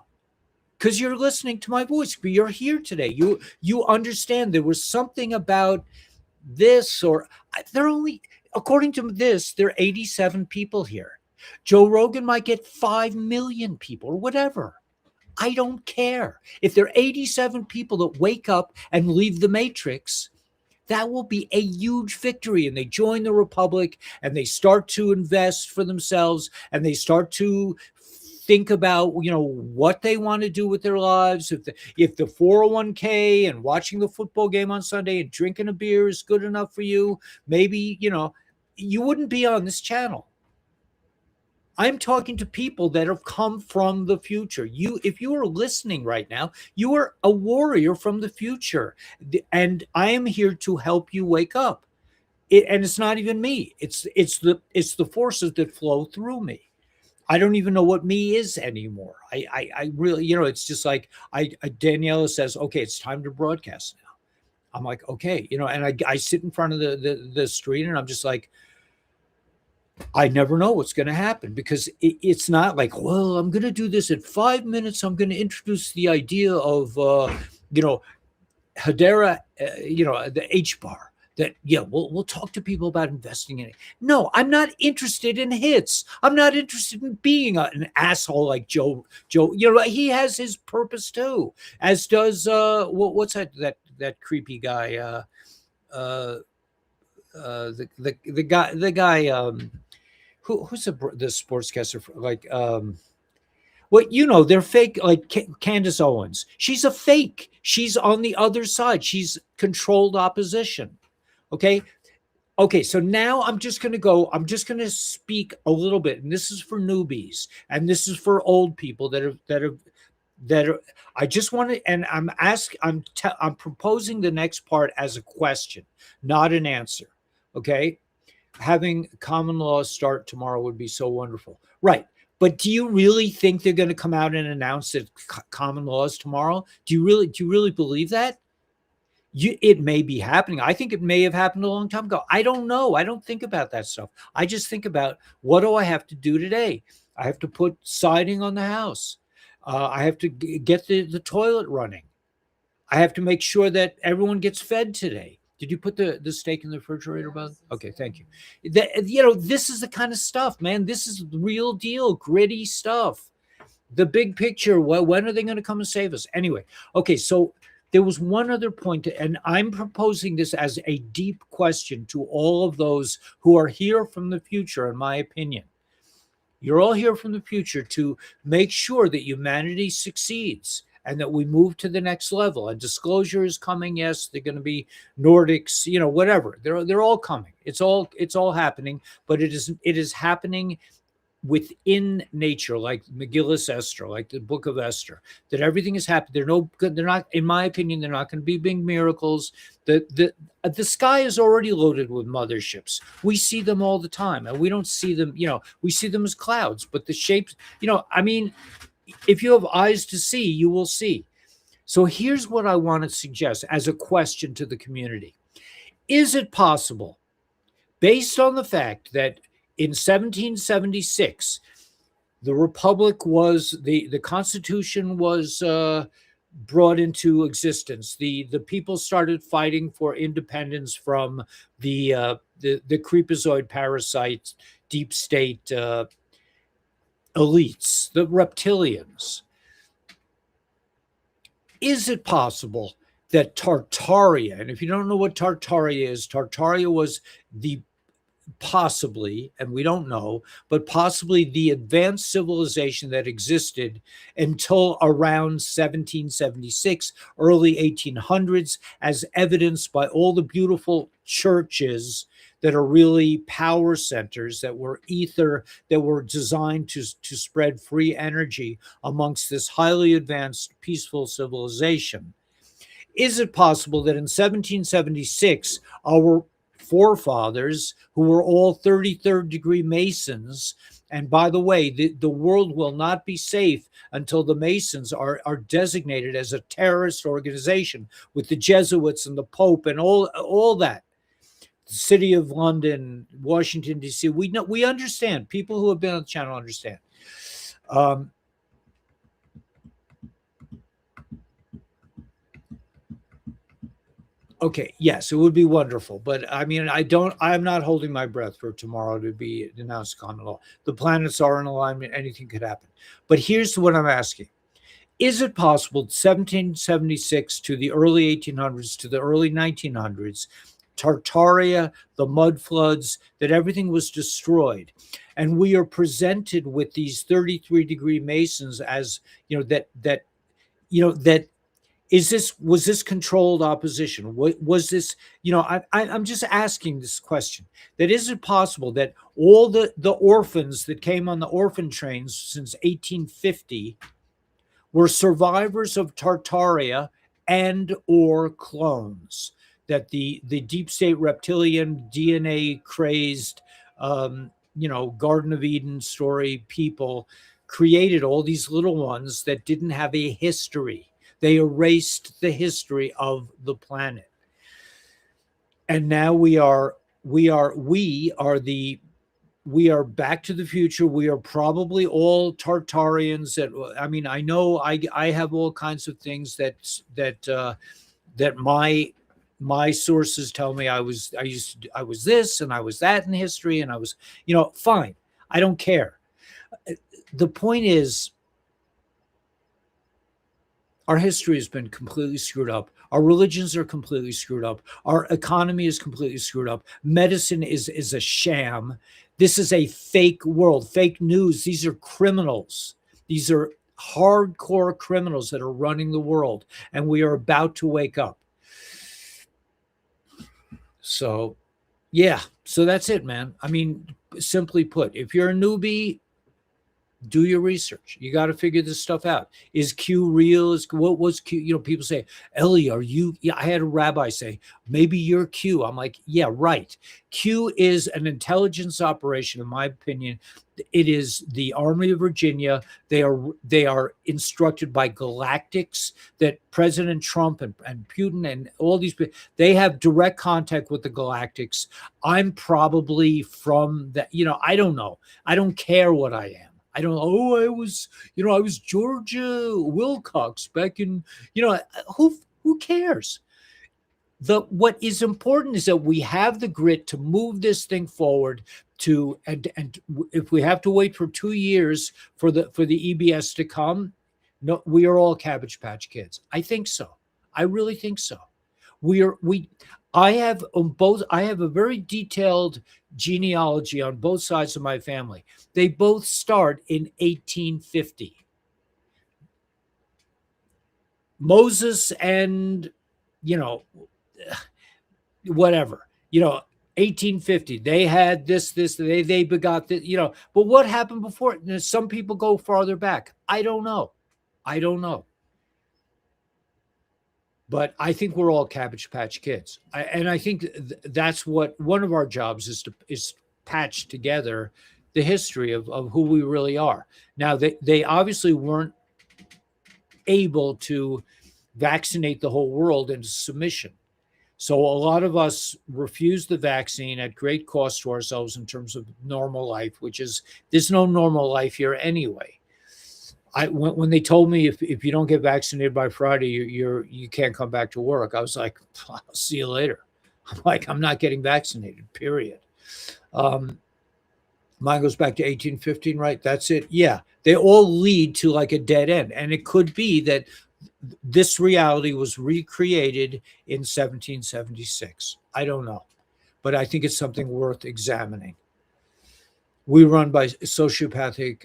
because you're listening to my voice. You're here today. You understand there was something about this, or they're only, according to this, there are 87 people here. Joe Rogan might get 5 million people or whatever. I don't care. If there are 87 people that wake up and leave the matrix, that will be a huge victory. And they join the Republic and they start to invest for themselves and they start to think about, you know, what they want to do with their lives. If the 401k and watching the football game on Sunday and drinking a beer is good enough for you, maybe, you know, you wouldn't be on this channel. I'm talking to people that have come from the future. If you are listening right now, you are a warrior from the future. And I am here to help you wake up. And it's not even me. It's the forces that flow through me. I don't even know what me is anymore. I really, you know, it's just like Daniela says, okay, it's time to broadcast now. I'm like, okay, you know, and I sit in front of the street and I'm just like, I never know what's going to happen because it's not like, well, I'm going to do this in 5 minutes. I'm going to introduce the idea of, you know, Hedera, you know, the H bar. That, yeah, we'll talk to people about investing in it. No, I'm not interested in hits. I'm not interested in being an asshole like Joe. You know, he has his purpose too, as does what's that creepy guy? The guy. Who's the sportscaster? Like, well, you know, they're fake. Like Candace Owens, she's a fake. She's on the other side. She's controlled opposition. Okay. So now I'm just going to speak a little bit. And this is for newbies and this is for old people that are, I just want to, and I'm proposing the next part as a question, not an answer. Okay. Having common law start tomorrow would be so wonderful. Right. But do you really think they're going to come out and announce that common law is tomorrow? Do you really believe that? It may be happening. I think it may have happened a long time ago. I don't know. I don't think about that stuff. I just think about, what do I have to do today? I have to put siding on the house. I have to get the toilet running. I have to make sure that everyone gets fed today. Did you put the steak in the refrigerator, Bob? Okay, thank you. You know, this is the kind of stuff, man. This is the real deal, gritty stuff. The big picture. When are they going to come and save us? Anyway, okay, so there was one other point, and I'm proposing this as a deep question to all of those who are here from the future, in my opinion. You're all here from the future to make sure that humanity succeeds and that we move to the next level. And disclosure is coming. Yes, they're going to be Nordics, you know, whatever. They're all coming. It's all happening, but it is happening within nature, like Megillus Esther, like the book of Esther, that everything is happening. They're not, in my opinion, they're not going to be big miracles. The sky is already loaded with motherships. We see them all the time, and we don't see them, you know, we see them as clouds, but the shapes, you know, I mean, if you have eyes to see, you will see. So here's what I want to suggest as a question to the community. Is it possible, based on the fact that in 1776, the Republic was the Constitution was brought into existence. The people started fighting for independence from the creepazoid parasites, deep state elites, the reptilians. Is it possible that Tartaria, and if you don't know what Tartaria is, Tartaria was the possibly, and we don't know, but possibly the advanced civilization that existed until around 1776, early 1800s, as evidenced by all the beautiful churches that are really power centers, that were ether, that were designed to spread free energy amongst this highly advanced, peaceful civilization. Is it possible that in 1776, our forefathers, who were all 33rd degree Masons, and by the way, the world will not be safe until the Masons are designated as a terrorist organization with the Jesuits and the Pope and all that. The City of London, Washington, D.C. We understand. People who have been on the channel understand. Okay, yes, it would be wonderful. But I mean, I'm not holding my breath for tomorrow to be denounced common law. The planets are in alignment, anything could happen. But here's what I'm asking. Is it possible 1776 to the early 1800s to the early 1900s, Tartaria, the mud floods, that everything was destroyed? And we are presented with these 33 degree Masons as, that was this controlled opposition? Was this, I'm just asking this question, that is it possible that all the orphans that came on the orphan trains since 1850 were survivors of Tartaria and or clones, that the deep state reptilian DNA crazed, Garden of Eden story people created all these little ones that didn't have a history. They erased the history of the planet. And now we are Back to the Future. We are probably all Tartarians. I know I have all kinds of things that my sources tell me I was this and I was that in history, and I was, fine. I don't care. The point is, our history has been completely screwed up. Our religions are completely screwed up. Our economy is completely screwed up. Medicine is a sham. This is a fake world, fake news. These are criminals. These are hardcore criminals that are running the world, and we are about to wake up. So, yeah. So that's it, man. I mean, simply put, if you're a newbie, do your research. You got to figure this stuff out. Is Q real? What was Q? People say, Ellie, are you? Yeah, I had a rabbi say, maybe you're Q. I'm like, yeah, right. Q is an intelligence operation, in my opinion. It is the Army of Virginia. They are instructed by galactics, that President Trump and Putin and all these people, they have direct contact with the galactics. I'm probably from that. I don't know. I don't care what I am. I don't know. I was Georgia Wilcox back in, who cares? What is important is that we have the grit to move this thing forward and if we have to wait for 2 years for the EBS to come, no, we are all Cabbage Patch Kids. I think so. I really think so. I have a very detailed genealogy on both sides of my family. They both start in 1850. Moses and, whatever, 1850, they had this, they begot this, but what happened before? Some people go farther back. I don't know. But I think we're all Cabbage Patch Kids. And I think that's what one of our jobs is patch together the history of who we really are. Now, they obviously weren't able to vaccinate the whole world into submission. So a lot of us refuse the vaccine at great cost to ourselves in terms of normal life, which is there's no normal life here anyway. When they told me if you don't get vaccinated by Friday, you can't come back to work, I was like, I'll see you later. I'm like, I'm not getting vaccinated, period. Mine goes back to 1815, right? That's it. Yeah, they all lead to like a dead end, and it could be that this reality was recreated in 1776. I don't know, but I think it's something worth examining. We run by sociopathic,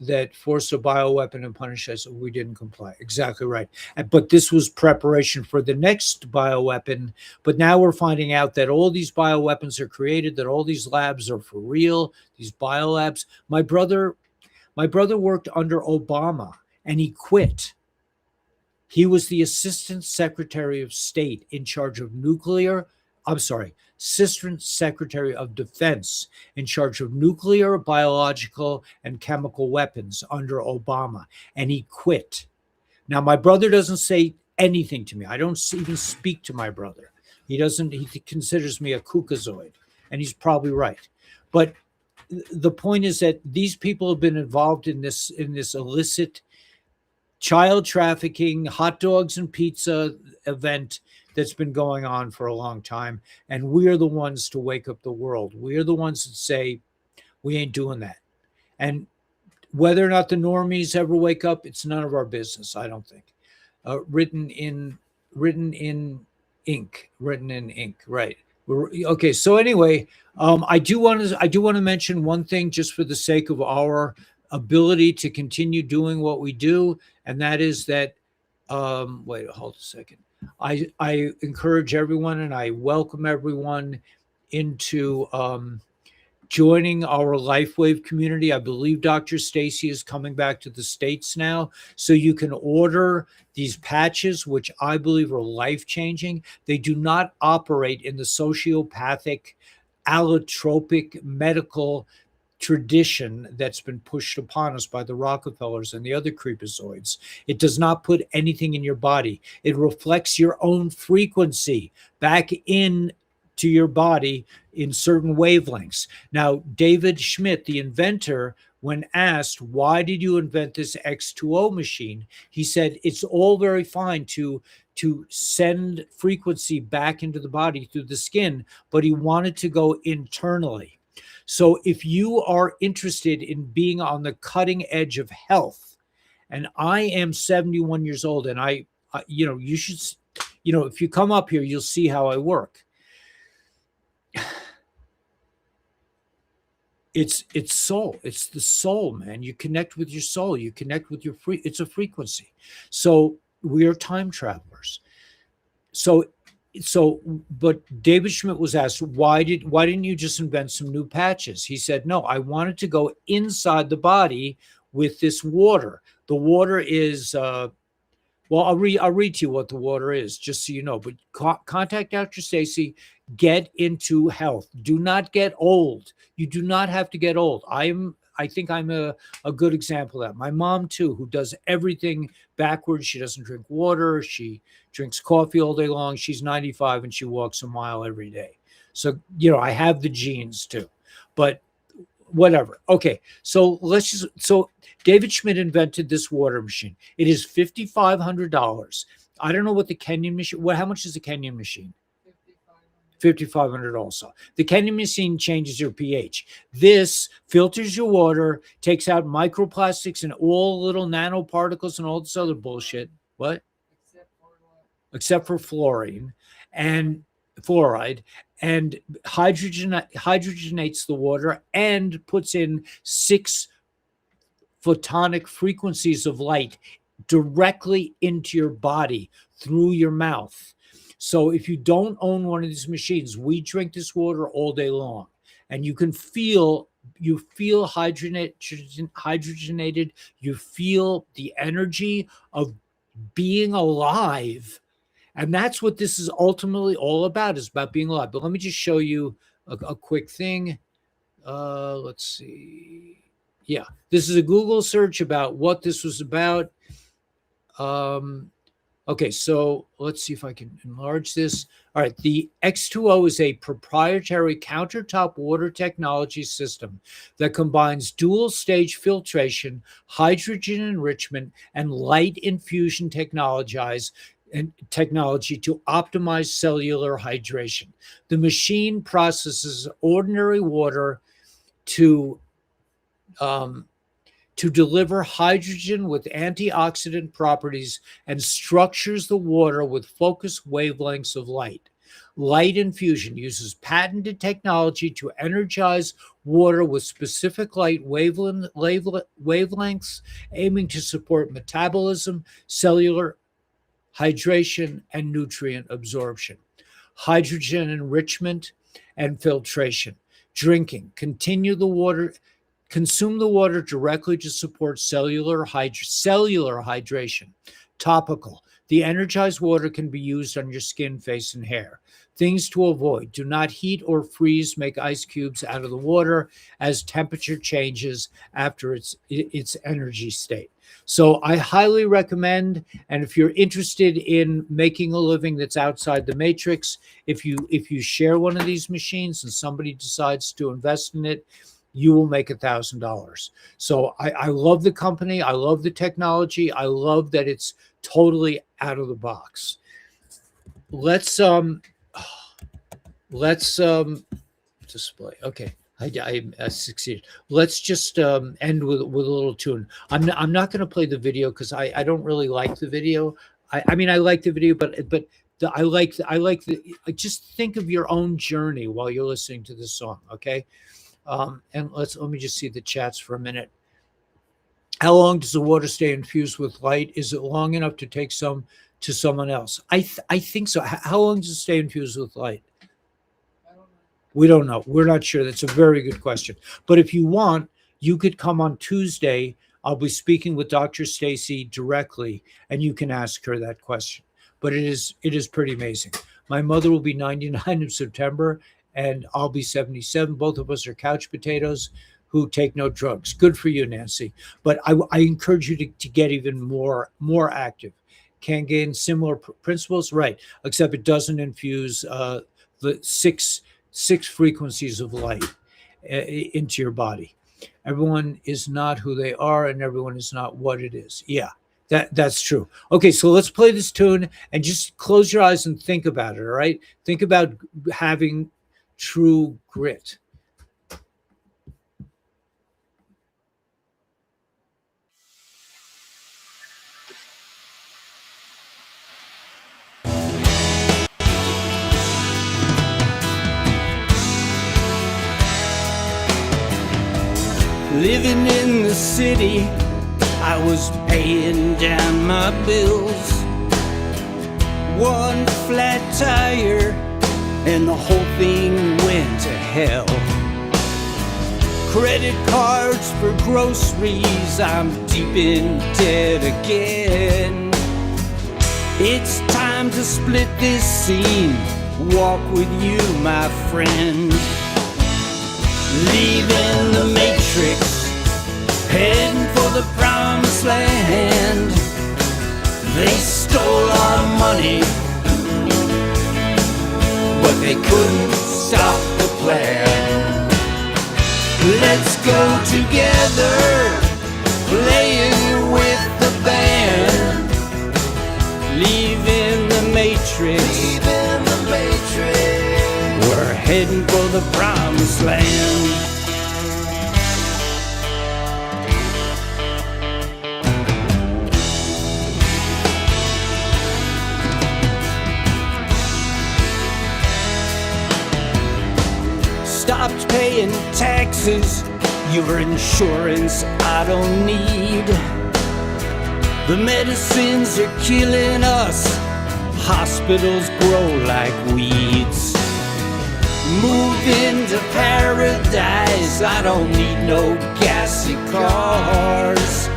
that forced a bioweapon and punished us. We didn't comply. Exactly right. But this was preparation for the next bioweapon. But now we're finding out that all these bioweapons are created, that all these labs are for real, these biolabs. My brother worked under Obama and he quit. He was the Assistant Secretary of State in charge of Assistant Secretary of Defense in charge of nuclear, biological, and chemical weapons under Obama, and he quit. Now, my brother doesn't say anything to me. I don't even speak to my brother. He considers me a kookazoid, and he's probably right. But the point is that these people have been involved in this illicit child trafficking, hot dogs and pizza event that's been going on for a long time. And we are the ones to wake up the world. We are the ones that say, we ain't doing that. And whether or not the normies ever wake up, it's none of our business, I don't think. Written in ink, right. Okay, so anyway, I do want to mention one thing just for the sake of our ability to continue doing what we do, and that is that wait, hold a second. I encourage everyone and I welcome everyone into joining our LifeWave community. I believe Dr. Stacy is coming back to the States now, so you can order these patches, which I believe are life-changing. They do not operate in the sociopathic, allotropic medical tradition that's been pushed upon us by the Rockefellers and the other creepazoids. It does not put anything in your body. It reflects your own frequency back in to your body in certain wavelengths. Now, David Schmidt, the inventor, when asked, why did you invent this X2O machine? He said, it's all very fine to send frequency back into the body through the skin, but he wanted to go internally. So if you are interested in being on the cutting edge of health, and I am 71 years old, and you should, if you come up here, you'll see how I work. It's soul. It's the soul, man. You connect with your soul. You connect with your it's a frequency. So we are time travelers. But David Schmidt was asked, why didn't you just invent some new patches? He said, no, I wanted to go inside the body with this water. The water is, I'll read to you what the water is, just so you know. But contact Dr. Stacy. Get into health. Do not get old. You do not have to get old. I think I'm a good example of that. My mom, too, who does everything backwards. She doesn't drink water. She drinks coffee all day long. She's 95 and she walks a mile every day. So, I have the genes, too. But whatever. Okay, so David Schmidt invented this water machine. It is $5,500. I don't know what the Kenyan machine, how much is the Kenyan machine? $5,500 also. The Kenyan machine changes your pH. This filters your water, takes out microplastics and all little nanoparticles and all this other bullshit. What? Except for fluorine and fluoride, and hydrogenates the water and puts in 6 photonic frequencies of light directly into your body through your mouth. So if you don't own one of these machines, we drink this water all day long, and you feel hydrogenated. You feel the energy of being alive. And that's what this is ultimately all about, is about being alive. But let me just show you a quick thing. Let's see. Yeah, this is a Google search about what this was about. Okay, so let's see if I can enlarge this. All right, the X2O is a proprietary countertop water technology system that combines dual stage filtration, hydrogen enrichment, and light infusion technology to optimize cellular hydration. The machine processes ordinary water to deliver hydrogen with antioxidant properties and structures the water with focused wavelengths of light. Light infusion uses patented technology to energize water with specific light wavelengths, aiming to support metabolism, cellular hydration, and nutrient absorption. Hydrogen enrichment and filtration. Drinking. Consume the water directly to support cellular hydration. Topical. The energized water can be used on your skin, face, and hair. Things to avoid. Do not heat or freeze, make ice cubes out of the water as temperature changes after its energy state. So I highly recommend, and if you're interested in making a living that's outside the matrix, if you share one of these machines and somebody decides to invest in it, you will make $1,000. So I love the company. I love the technology. I love that it's totally out of the box. Let's display. Okay. I succeeded. Let's just end with a little tune. I'm not going to play the video because I don't really like the video. I mean I like the video, but I like the just think of your own journey while you're listening to this song. Okay. And let me just see the chats for a minute. How long does the water stay infused with light? Is it long enough to take some to someone else? I think so. How long does it stay infused with light? We don't know. We're not sure. That's a very good question. But if you want, you could come on Tuesday. I'll be speaking with Dr. Stacy directly, and you can ask her that question. But it is pretty amazing. My mother will be 99 in September, and I'll be 77. Both of us are couch potatoes who take no drugs. Good for you, Nancy. But I encourage you to get even more active. Can gain similar principles, right? Except it doesn't infuse the six frequencies of light into your body. Everyone is not who they are, and everyone is not what it is. Yeah, that's true. Okay, so let's play this tune and just close your eyes and think about it. All right, think about having true grit. Living in the city, I was paying down my bills. One flat tire and the whole thing went to hell. Credit cards for groceries, I'm deep in debt again. It's time to split this scene, walk with you, my friend. Leaving the matrix, heading for the promised land. They stole our money, but they couldn't stop the plan. Let's go together, playing with the band. Leaving the matrix, we're heading for the promised land. Stopped paying taxes, your insurance I don't need. The medicines are killing us, hospitals grow like weeds. Moving to paradise, I don't need no gassy cars.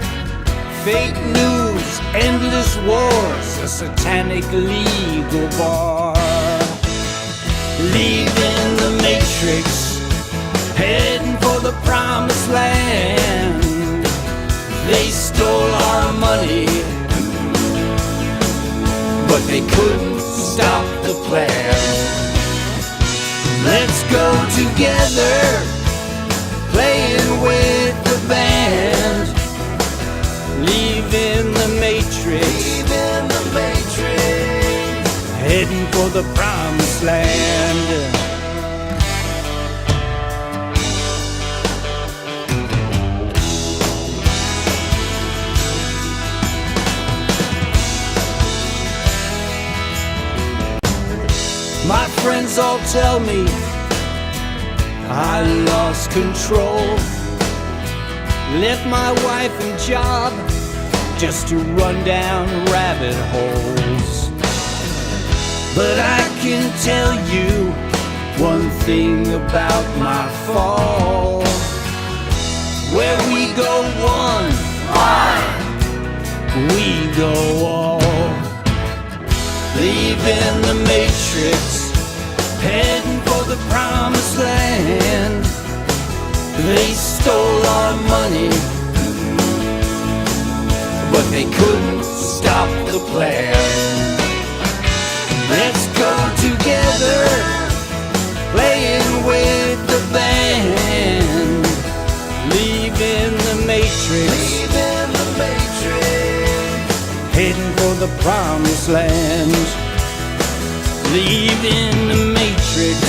Fake news, endless wars, a satanic legal bar. Leaving the matrix, heading for the promised land. They stole our money, they couldn't stop the plan. Let's go together, playing with the band, leaving the matrix, heading for the promised land. My friends all tell me I lost control, left my wife and job just to run down rabbit holes. But I can tell you one thing about my fall. Where we go one, we go all. Leaving the matrix, heading for the promised land. They stole our money, but they couldn't stop the plan. Let's go together, playing with the band, leaving the matrix, heading for the promised land. Leaving the matrix,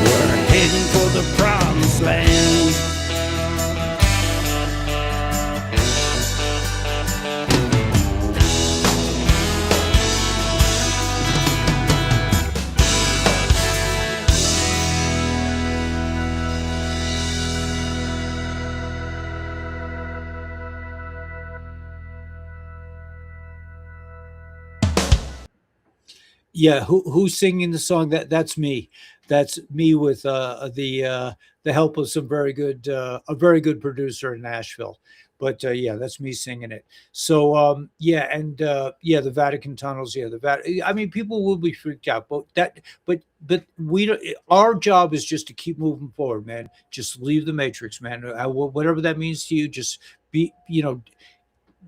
we're heading for the promised land. Yeah, who's singing the song? That's me. That's me with the help of some very good a very good producer in Nashville. But yeah, that's me singing it. So yeah, and yeah, the Vatican tunnels. Yeah, I mean, people will be freaked out, but we don't. Our job is just to keep moving forward, man. Just leave the matrix, man. Whatever that means to you, just be,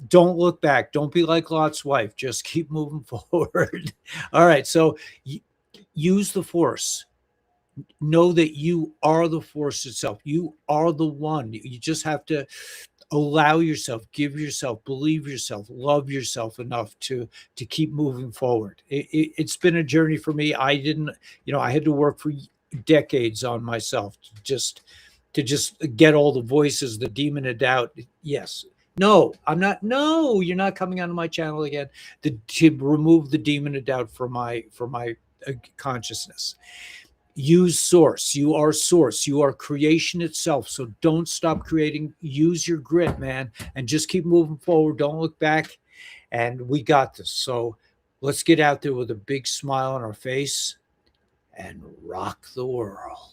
don't look back. Don't be like Lot's wife. Just keep moving forward. All right. So use the force. Know that you are the force itself. You are the one. You just have to allow yourself, give yourself, believe yourself, love yourself enough to keep moving forward. It's been a journey for me. I didn't, I had to work for decades on myself to just get all the voices, the demon of doubt. Yes. No, I'm not. No, you're not coming onto my channel again. To remove the demon of doubt from my consciousness. Use source. You are source. You are creation itself. So don't stop creating. Use your grit, man, and just keep moving forward. Don't look back. And we got this. So let's get out there with a big smile on our face and rock the world.